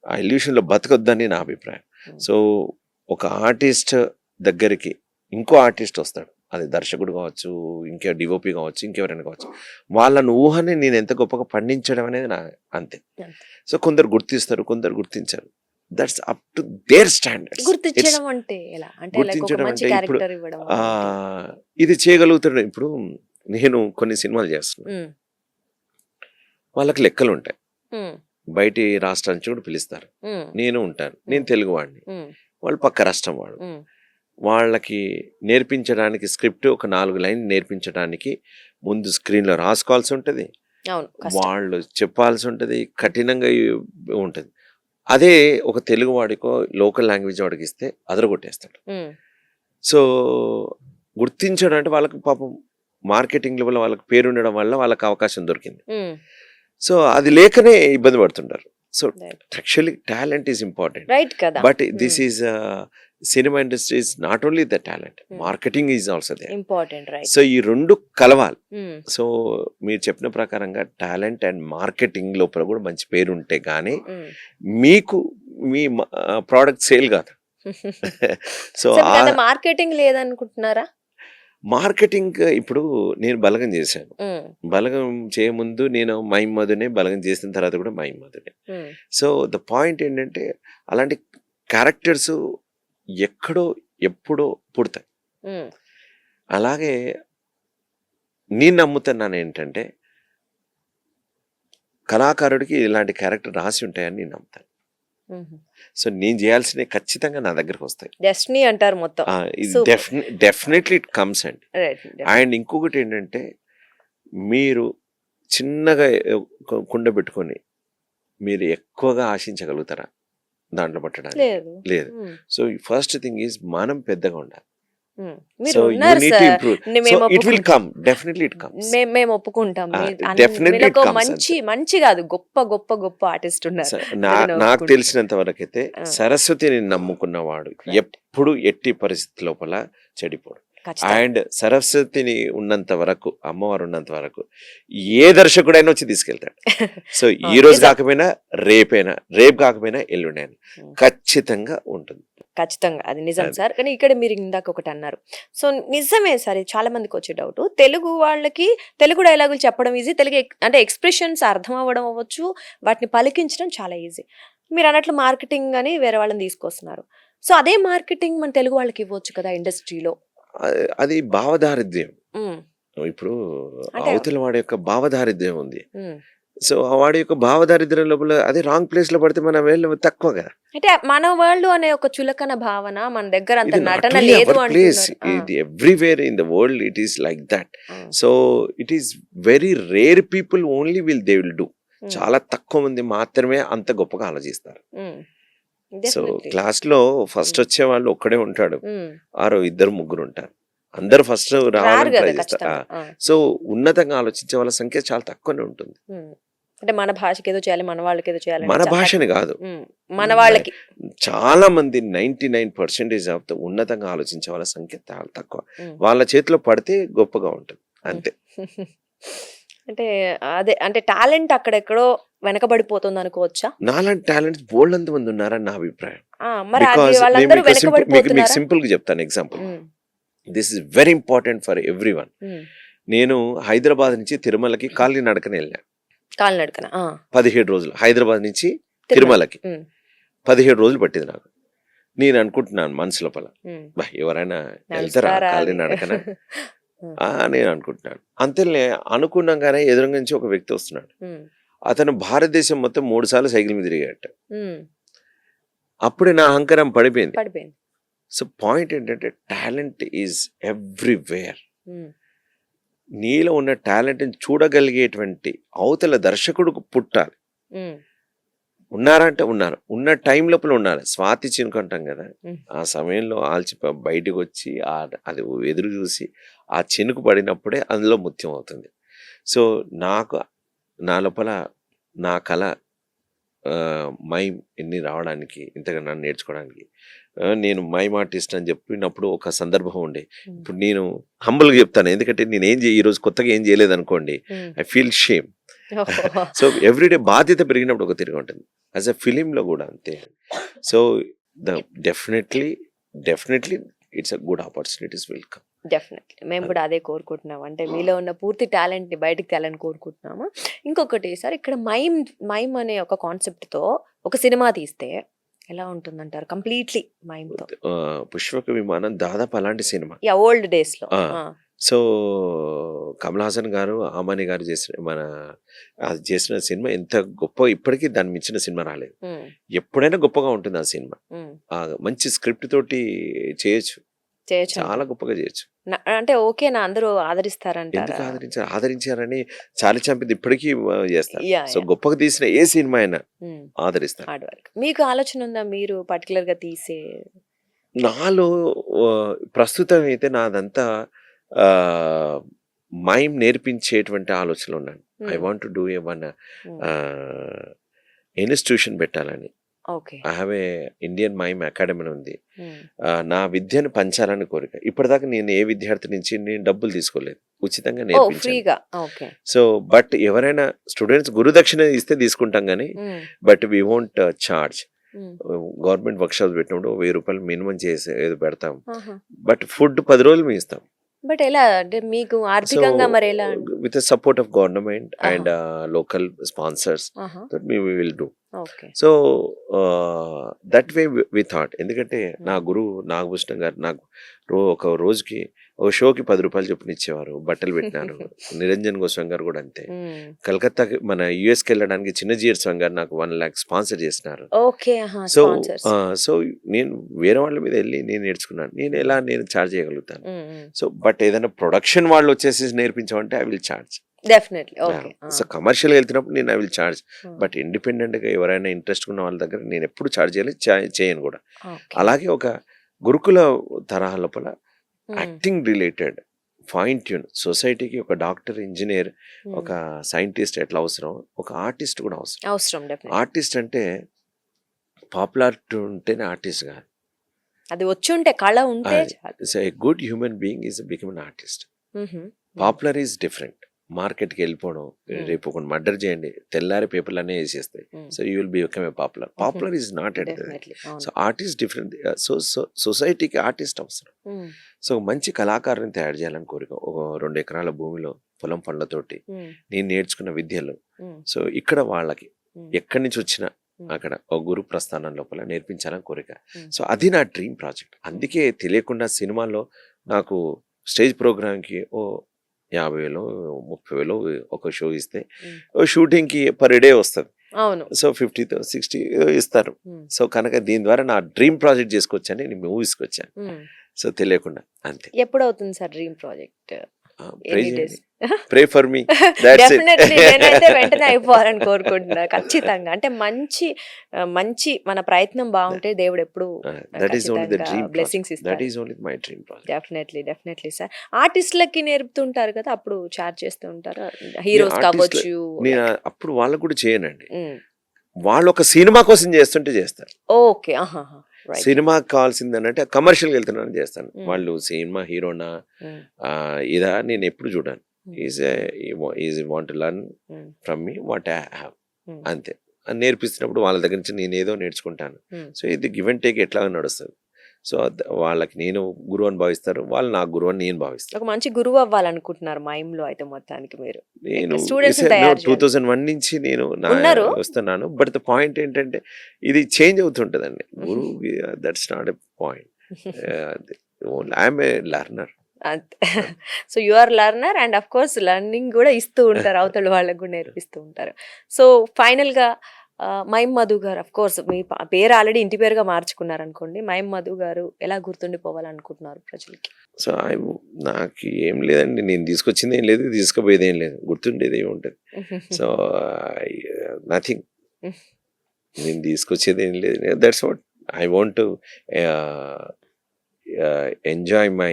ఆ ఇల్యూషన్ లో బతకొద్దని నా అభిప్రాయం. సో ఒక ఆర్టిస్ట్ దగ్గరికి ఇంకో ఆర్టిస్ట్ వస్తాడు, అది దర్శకుడు కావచ్చు, ఇంకే డిఓపి కావచ్చు, ఇంకెవరైనా కావచ్చు, వాళ్ళని ఊహని నేను ఎంత గొప్పగా పండించడం అనేది నా అంతే. సో కొందరు గుర్తిస్తారు, కొందరు గుర్తించారు. That's up to their standards. గుర్తించడం అంటే ఎలా? అంటే గుర్తించడం అంటే ఇప్పుడు ఇది చేయగలుగుతాడు. ఇప్పుడు నేను కొన్ని సినిమాలు చేస్తున్నాను, వాళ్ళకి లెక్కలు ఉంటాయి, బయటి రాష్ట్రం నుంచి కూడా పిలుస్తారు, నేను ఉంటాను, నేను తెలుగు వాడిని, వాళ్ళు పక్క రాష్ట్రం వాడు. వాళ్ళకి నేర్పించడానికి స్క్రిప్ట్ ఒక 4 లైన్లు నేర్పించడానికి ముందు స్క్రీన్ లో రాసుకోవాల్సి ఉంటది, వాళ్ళు చెప్పాల్సి ఉంటది, కఠినంగా ఉంటది. అదే ఒక తెలుగు వాడికో లోకల్ లాంగ్వేజ్ వాడికి ఇస్తే అదరగొట్టేస్తాడు. సో గుర్తించడం అంటే వాళ్ళకి పాపం మార్కెటింగ్ వల్ల వాళ్ళకి పేరు ఉండడం వల్ల వాళ్ళకి అవకాశం దొరికింది. సో అది లేకనే ఇబ్బంది పడుతుంటారు. So actually talent is important, but this is cinema industry is not only the talent, marketing is also they important. So ఈ రెండు కలవాలి. సో మీరు చెప్పిన ప్రకారంగా టాలెంట్ అండ్ మార్కెటింగ్ లోపల కూడా మంచి పేరు ఉంటే గానీ మీకు మీ ప్రోడక్ట్ సేల్ కాదు. సో మార్కెటింగ్ లేదనుకుంటున్నారా? మార్కెటింగ్ ఇప్పుడు నేను బలగం చేశాను, బలగం చేయముందు నేను మైమ్ మధునే, బలగం చేసిన తర్వాత కూడా మైమ్ మధునే. సో ద పాయింట్ ఏంటంటే అలాంటి క్యారెక్టర్స్ ఎక్కడో ఎప్పుడో పుడతాయి. అలాగే నేను నమ్ముతున్నాను ఏంటంటే కళాకారుడికి ఇలాంటి క్యారెక్టర్ రాసి ఉంటాయని నేను నమ్ముతాను. సో నేను చేయాల్సినవి ఖచ్చితంగా నా దగ్గరకు వస్తాయి. డెస్టినీ అంటారు మొత్తం. డెఫినెట్లీ ఇట్ కమ్స్ అండ్ ఇంకొకటి ఏంటంటే మీరు చిన్నగా కుండ పెట్టుకొని మీరు ఎక్కువగా ఆశించగలుగుతారా దాంట్లో పట్టడానికి? లేదు. లేదు. సో ఫస్ట్ థింగ్ ఈజ్ మనం పెద్దగా ఉండాలి. మీరు సో యూ ఉన్నారు need to sir. Improve. So మేము ఇట్ విల్ ఒప్పుకుంటాం. Come, definitely it comes. మేము ఒప్పుకుంటాం. డెఫినెట్లీ మీరు ఇట్ ఒక కమ్స్. మంచి మంచి కాదు, గొప్ప గొప్ప గొప్ప ఆర్టిస్ట్ ఉన్నారు. నేను నాకు ఒప్పుకుంటా. తెలిసినంత వరకైతే ఆ. సరస్వతిని నమ్ముకున్నవాడు Right. ఎప్పుడు ఎట్టి పరిస్థితి లోపల చెడిపోడు. ఖచ్చితంగా. అండ్ సరస్వతిని ఉన్నంత వరకు, అమ్మవారు ఉన్నంత వరకు ఏ దర్శకుడైనా వచ్చి తీసుకెళ్తాడు. సో ఈ రోజు నిజం. కాకపోయినా రేపైనా, రేపు కాకపోయినా ఎల్లుండైనా Hmm. ఖచ్చితంగా ఉంటుంది. ఖచ్చితంగా అది నిజం అది. సార్. కానీ ఇక్కడ మీరు ఇందాక ఒకటి అన్నారు. సో నిజమే సార్, ఇది చాలా మందికి వచ్చే డౌట్. తెలుగు వాళ్ళకి తెలుగు డైలాగులు చెప్పడం ఈజీ, తెలుగు అంటే ఎక్స్ప్రెషన్స్ అర్థం అవ్వడం అవ్వచ్చు, వాటిని పలికించడం చాలా ఈజీ. మీరు అన్నట్లు మార్కెటింగ్ అని వేరే వాళ్ళని తీసుకొస్తున్నారు. సో అదే మార్కెటింగ్ మన తెలుగు వాళ్ళకి ఇవ్వచ్చు కదా ఇండస్ట్రీలో. అది భావదారిద్ర్యం. ఇప్పుడు అంటే- అవతల వాడి యొక్క భావదారిద్ర్యం ఉంది. సో ఆ వాడి యొక్క భావదారిద్ర్యం లోపల అదే రాంగ్ ప్లేస్ లో పడితే మన వేళ్ళు తక్కువ కదా. అంటే మన వాళ్ళు అనే ఒక చులకన భావన మన దగ్గర అంత ఇది not నటన only లేదు our place, అంటున్నారు. ఇది everywhere in the world it is like that. ఆ, so it is very rare people only they will do. Um, చాలా తక్కువ మంది మాత్రమే అంత గొప్పగా ఆలోచిస్తారు. Um, so definitely. క్లాస్ లో ఫస్ట్ వచ్చే వాళ్ళు ఒక్కడే ఉంటాడు, ఉమ్, ఆరో ఇద్దరు ముగ్గురు ఉంటారు. అందరు ఫస్ట్ రారు రావాలని కదా ట్రై చేస్తారు. ఖచ్చితంగా. ఆ, సో ఉన్నతంగా ఆలోచించే వాళ్ళ సంఖ్య చాలా తక్కువనే ఉంటుంది. ఉమ్. అంటే మన భాషకి ఏదో చేయాలి, మన వాళ్ళకి ఏదో చేయాలి, మన భాషని కాదు, మన వాళ్ళకి. చాలా మంది 99% ఆఫ్ ద ఉన్నతంగా ఆలోచించే వాళ్ళ సంఖ్య చాలా తక్కువ. ఉమ్. వాళ్ళ చేతిలో పడితే గొప్పగా ఉంటుంది అంతే. అంటే అదే, అంటే టాలెంట్ అక్కడెక్కడో వెనకబడిపోతుంది అనుకోవచ్చా? నాలాంటి టాలెంట్స్ బోల్డ్ మంది ఉన్నారని నా అభిప్రాయం. మరి అది బికాస్ వాళ్ళందరూ మీకు వెనకబడిపోతున్నారా? సింపుల్ గా చెప్తాను example. Um, this is very important for everyone. Um. నేను హైదరాబాద్ నుంచి తిరుమలకి కాలి నడకని వెళ్ళాను. కాలినడకన. 17 రోజులు హైదరాబాద్ నుంచి తిరుమల. తిరుమలకి ఉమ్, 17 రోజులు పట్టింది నాకు. నేను అనుకుంటున్నాను మనసు లోపల, ఉమ్. బా ఎవరైనా వెళ్తారా నడుస్తారా కాలి అని. నడకన ఉమ్, నేను అనుకుంటున్నాను. అంతేలే అనుకున్నాగానే ఎదురుగా నుంచి ఒక వ్యక్తి వస్తున్నాడు. ఉమ్, అతను భారతదేశం మొత్తం 3 సార్లు సైకిల్ మీద తిరిగాట. ఉమ్. అప్పుడే నా అహంకారం పడిపోయింది. పడిపోయింది. సో పాయింట్ ఏంటంటే టాలెంట్ ఈజ్ ఎవ్రీవేర్. ఉమ్, నీలో ఉన్న టాలెంట్ని చూడగలిగేటువంటి అవతల దర్శకుడు పుట్టాలి. ఉమ్, ఉన్నారంటే ఉన్నారు, ఉన్న టైం లోపల ఉండాలి. స్వాతి చినుకు అంటాం కదా, ఉమ్. ఆ సమయంలో ఆల్చి బయటకు వచ్చి అది ఎదురు చూసి ఆ చినుకు పడినప్పుడే అందులో ముత్యం అవుతుంది. సో నాకు నా లోపల నా కళ మైమ్ ఎన్ని రావడానికి, ఇంతగా నన్ను నేర్చుకోవడానికి నేను మైమ్ ఆర్టిస్ట్ అని చెప్పినప్పుడు ఒక సందర్భం ఉండే. ఉమ్, ఇప్పుడు నేను హంబుల్గా చెప్తాను, ఎందుకంటే నేను ఈరోజు కొత్తగా ఏం చేయలేదు అనుకోండి, ఉమ్. I feel shame. ఓహో. సో ఎవ్రీడే బాధ్యత పెరిగినప్పుడు ఒక తిరిగి ఉంటుంది. యాజ్ అ ఫిలింలో కూడా అంతే. So definitely it's a good opportunities will come. Definitely మేము కూడా అదే కోరుకుంటున్నాం. అంటే మీలో ఉన్న పూర్తి టాలెంట్ ని బయటికి తేలని కోరుకుంటున్నాము. ఇంకొకటి సార్, ఇక్కడ మైమ్ మైమ్ అనే ఒక కాన్సెప్ట్ తో ఒక సినిమా తీస్తే ఎలా ఉంటుందంటారు? కంప్లీట్లీ మైమ్ తో. పుష్పక విమానం దాదాపు అలాంటి సినిమా. యా, ఓల్డ్ డేస్ లో. ఆ. ఆ, సో కమల్ హాసన్ గారు, ఆమాని గారు అది చేసిన సినిమా ఎంత గొప్ప, ఇప్పటికీ దాన్ని మించిన సినిమా రాలేదు. ఉమ్, ఎప్పుడైనా గొప్పగా ఉంటుంది ఆ సినిమా. ఉమ్. మంచి స్క్రిప్ట్ తోటి చేయొచ్చు, చేయొచ్చు చాలా అంటారు. గొప్పగా చేయొచ్చు. అంటే ఓకేనా, అందరూ ఆదరిస్తారంటారా? ఎందుకు ఆదరించారని చాలి చంపింది ఇప్పటికీ చేస్తారు. Yeah, so yeah. గొప్పగా తీసిన ఏ సినిమా అయినా ఉమ్. ఆదరిస్తారు. Hard work. మీకు ఆలోచన ఉందా మీరు పర్టికులర్ గా తీసే? నాలో ప్రస్తుతం అయితే నాదంతా మైమ్ నేర్పించేటువంటి ఆలోచనలు ఉన్నాను. I want to do one institution పెట్టాలని. Okay. I have a Indian mime academy ఉంది. నా విద్యను పంచాలని కోరిక. ఇప్పటిదాకా నేను ఏ విద్యార్థి నుంచి నేను డబ్బులు తీసుకోలేదు, ఉచితంగా ఓ, నేర్పించాను. ఫ్రీగా. ఓకే. సో బట్ ఎవరైనా స్టూడెంట్స్ గురుదక్షిణ ఇస్తే తీసుకుంటాం కానీ, um, but we won't charge. Um. Government workshops పెట్టినప్పుడు 1000 రూపాయలు మినిమం చేసి ఏదో పెడతాం, ఆహా. బట్ ఫుడ్ 10 రోజులు మేము ఇస్తాం. బట్ ఎలా అంటే మీకు సో ఆర్థికంగా మరి ఎలా? విత్ సపోర్ట్ ఆఫ్ గవర్నమెంట్ ఆహా. అండ్ లోకల్ స్పాన్సర్స్ ఆహా. That we will do. Okay. So that way we thought. ఎందుకంటే నా గురువు నాగభూషణం గారు నాకు ఒక రోజుకి ఒక షోకి 10 రూపాయలు చొప్పున ఇచ్చేవారు, బట్టలు పెట్టినారు. నిరంజన్ గోస్వామి గారు కూడా అంతే. ఉమ్. కలకత్తాకి మన యుఎస్కి వెళ్ళడానికి చిన్నజీర్ స్వామి గారు నాకు 1 lakh స్పాన్సర్ చేసినారు. ఓకే. ఆహా. So sponsors. సో నేను వేరే వాళ్ళ మీద వెళ్ళి నేను నేర్చుకున్నాను. నేను ఛార్జ్ చేయగలుగుతాను. Um, um. సో బట్ ఏదైనా ప్రొడక్షన్ వాళ్ళు వచ్చేసి నేర్పించమంటే I will charge. Definitely. Okay. So కమర్షియల్గా వెళ్తున్నప్పుడు నేను ఐ విల్ చార్జ్, బట్ ఇండిపెండెంట్గా ఎవరైనా ఇంట్రెస్ట్ ఉన్న వాళ్ళ దగ్గర నేను ఎప్పుడు చార్జ్ చేయాలి, చేయను కూడా. ఓకే. అలాగే ఒక గురుకుల తరహా లోపల యాక్టింగ్ రిలేటెడ్ ఫైన్ ట్యూన్ సొసైటీకి ఒక డాక్టర్, ఇంజనీర్, ఒక సైంటిస్ట్ ఎట్లా అవసరం, ఒక ఆర్టిస్ట్ కూడా అవసరం. అవసరం డెఫినెట్. ఆర్టిస్ట్ అంటే పాపులారిటీ ఉంటేనే ఆర్టిస్ట్ కాదు. అది వచ్చి ఉంటే కళ ఉంటే చాలు. A good human being is become an artist. Popular is different. మార్కెట్కి వెళ్ళిపోవడం, రేపు ఒక మర్డర్ చేయండి, తెల్లారి పేపర్లు అన్నీ వేసేస్తాయి. So you will become a popular. Popular is not at. So artist different. So సొసైటీకి ఆర్టిస్ట్ అవసరం. సో మంచి కళాకారుని తయారు చేయాలని కోరిక. ఒక 2 ఎకరాల భూమిలో పొలం పనులతోటి నేను నేర్చుకున్న విద్యలు, సో ఇక్కడ వాళ్ళకి ఎక్కడి నుంచి వచ్చినా అక్కడ ఒక గురు ప్రస్థానం లోపల నేర్పించాలని కోరిక. సో అది నా డ్రీమ్ ప్రాజెక్ట్. అందుకే తెలియకుండా సినిమాల్లో నాకు స్టేజ్ ప్రోగ్రామ్కి 50,000 30,000 ఒక షో ఇస్తే షూటింగ్కి పర్ డే వస్తుంది. అవును. సో 50 60 ఇస్తారు. సో కనుక దీని ద్వారా నా డ్రీమ్ ప్రాజెక్ట్ చేసుకొచ్చాను, నేను మూవీస్కి వచ్చాను. సో తెలియకుండా అంతే. ఎప్పుడు అవుతుంది sir dream project? Pray for me. Definitely నేనైతే వెంటనే అయిపోవాలని కోరుకుంటున్నా ఖచ్చితంగా. అంటే మంచి మన ప్రయత్నం బాగుంటే దేవుడు ఎప్పుడు బ్లెస్సింగ్స్ ఇస్తారు. Definitely sir. ఆర్టిస్టులకి నేర్పుతుంటారు కదా, అప్పుడు చార్జ్ చేస్తూ ఉంటారు హీరోస్ కావచ్చు. నేను అప్పుడు వాళ్ళకు కూడా చేయనండి, వాళ్ళు ఒక సినిమా కోసం చేస్తుంటే చేస్తారు. ఓకే. సినిమాకి కావాల్సింది అంటే కమర్షియల్గా వెళ్తున్నాను చేస్తాను. వాళ్ళు సినిమా హీరోనా ఇదా నేను ఎప్పుడు చూడాను. Is want to learn from me what I have, అంతే. నేర్పిస్తున్నప్పుడు వాళ్ళ దగ్గర నుంచి నేను ఏదో నేర్చుకుంటాను. సో ఇది గివ్ అండ్ టేక్ ఎట్లా నడుస్తుంది. సో వాళ్ళకి నేను గురువు అని భావిస్తారు, వాళ్ళు నాకు గురువు అని నేను భావిస్తాను. ఒక మంచి గురువు అవ్వాలనుకుంటున్నారు మైమ్ లో అయితే మొత్తానికి మీరు. నేను 2001 నుంచి నేను వస్తున్నాను. బట్ ద పాయింట్ ఏంటంటే ఇది చేంజ్ అవుతుంటదండి. గురువు that's not a point. I'm a learner. So you are learner and of course learning కూడా ఇస్తూ ఉంటారు, అవతల వాళ్ళకు కూడా నేర్పిస్తూ ఉంటారు. సో ఫైనల్ గా mime Madhu garu, of course మీ పేరు ఆల్రెడీ ఇంటి పేరుగా మార్చుకున్నారు అనుకోండి, మైమ్ మధు గారు ఎలా గుర్తుండిపోవాలనుకుంటున్నారు ప్రజలకి? సో నాకు ఏం లేదండి, నేను తీసుకొచ్చింది ఏం లేదు, తీసుకుపోయేది ఏం లేదు, గుర్తుండేది ఏమి ఉంటుంది. సో నథింగ్, నేను తీసుకొచ్చేది ఏం లేదు. That's what I want to enjoy my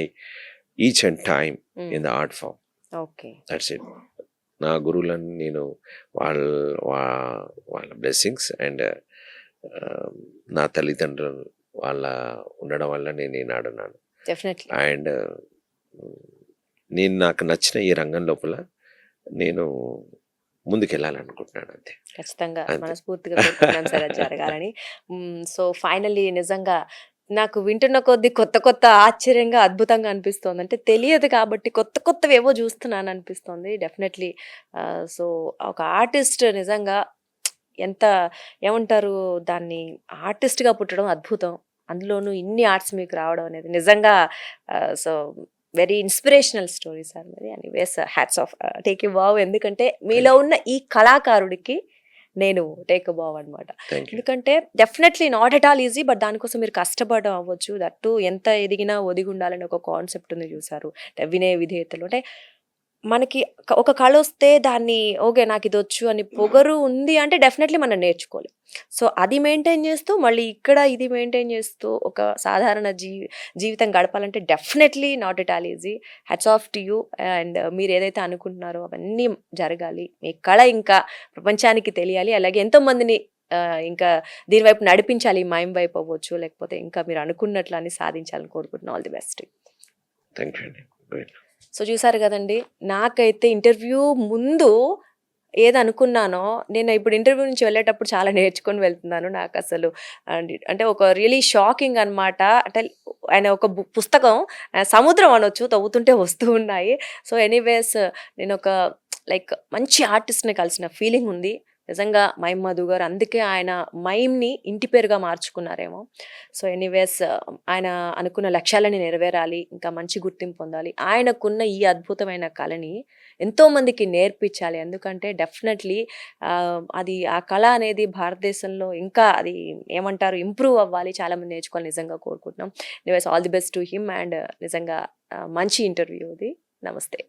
each and time in the art form. Okay, that's it. నా గురువులను నేను వాళ్ళ బ్లెస్సింగ్స్ అండ్ నా తల్లిదండ్రులు వాళ్ళ ఉండడం వల్ల నేను ఈనాడున్నాను. అండ్ నేను నాకు నచ్చిన ఈ రంగం లోపల నేను ముందుకెళ్ళాలనుకుంటున్నాను, అంతే. ఖచ్చితంగా మనస్ఫూర్తిగా జరగాలని. సో ఫైనల్లీ నిజంగా నాకు వింటున్న కొద్దీ కొత్త ఆశ్చర్యంగా, అద్భుతంగా అనిపిస్తుంది. అంటే తెలియదు కాబట్టి కొత్తవి ఏవో చూస్తున్నాను అనిపిస్తుంది డెఫినెట్లీ. సో ఒక ఆర్టిస్ట్ నిజంగా ఎంత ఏమంటారు దాన్ని, ఆర్టిస్ట్గా పుట్టడం అద్భుతం. అందులోనూ ఇన్ని ఆర్ట్స్ మీకు రావడం అనేది నిజంగా so very inspirational story sir. మరి anyways hats off, take you bow. ఎందుకంటే మీలో ఉన్న ఈ కళాకారుడికి నేను టేక్ బావ్ అనమాట. ఎందుకంటే definitely not at all easy, but దానికోసం మీరు కష్టపడడం అవ్వచ్చు. దట్టు ఎంత ఎదిగినా ఒదిగి ఉండాలని ఒక కాన్సెప్ట్ ఉంది చూసారు, వినయ విధేయతలు. అంటే మనకి ఒక కళ వస్తే దాన్ని ఓకే నాకు ఇది వచ్చు అని పొగరు ఉంది అంటే డెఫినెట్లీ మనం నేర్చుకోవాలి. సో అది మెయింటైన్ చేస్తూ మళ్ళీ ఇక్కడ ఇది మెయింటైన్ చేస్తూ ఒక సాధారణ జీవితం గడపాలంటే definitely not at all easy. Hats off to you. And మీరు ఏదైతే అనుకుంటున్నారో అవన్నీ జరగాలి, మీ కళ ఇంకా ప్రపంచానికి తెలియాలి, అలాగే ఎంతోమందిని ఇంకా దీని వైపు నడిపించాలి, మైమ్ వైపు అవ్వచ్చు, లేకపోతే ఇంకా మీరు అనుకున్నట్లు అని సాధించాలని కోరుకుంటున్నాను. All the best. Thank you అండి. సో చూసారు కదండి, నాకైతే ఇంటర్వ్యూ ముందు ఏదనుకున్నానో నేను ఇప్పుడు ఇంటర్వ్యూ నుంచి వెళ్ళేటప్పుడు చాలా నేర్చుకొని వెళ్తున్నాను. నాకు అసలు అంటే ఒక రియలీ షాకింగ్ అనమాట. అంటే ఆయన ఒక పుస్తకం సముద్రం అనొచ్చు, తవ్వుతుంటే వస్తూ ఉన్నాయి. సో ఎనీవేస్ నేను ఒక లైక్ మంచి ఆర్టిస్ట్ని కలిసిన ఫీలింగ్ ఉంది నిజంగా మైమ్ మధు గారు. అందుకే ఆయన మైమ్ని ఇంటి పేరుగా మార్చుకున్నారేమో. సో ఎనీవేస్ ఆయన అనుకున్న లక్ష్యాలని నెరవేరాలి, ఇంకా మంచి గుర్తింపు పొందాలి. ఆయనకున్న ఈ అద్భుతమైన కళని ఎంతోమందికి నేర్పించాలి. ఎందుకంటే డెఫినెట్లీ అది ఆ కళ అనేది భారతదేశంలో ఇంకా అది ఏమంటారు ఇంప్రూవ్ అవ్వాలి, చాలామంది నేర్చుకోవాలి నిజంగా కోరుకుంటున్నాం. Anyways all the best to him. And నిజంగా మంచి ఇంటర్వ్యూ ఇది. నమస్తే.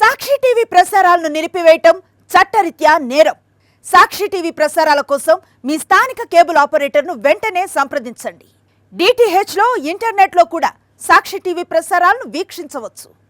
సాక్షి టీవీ ప్రసారాలను నిలిపివేయటం చట్టరీత్యా నేరం. సాక్షి టీవీ ప్రసారాల కోసం మీ స్థానిక కేబుల్ ఆపరేటర్ను వెంటనే సంప్రదించండి. DTH లో ఇంటర్నెట్లో కూడా సాక్షి టీవీ ప్రసారాలను వీక్షించవచ్చు.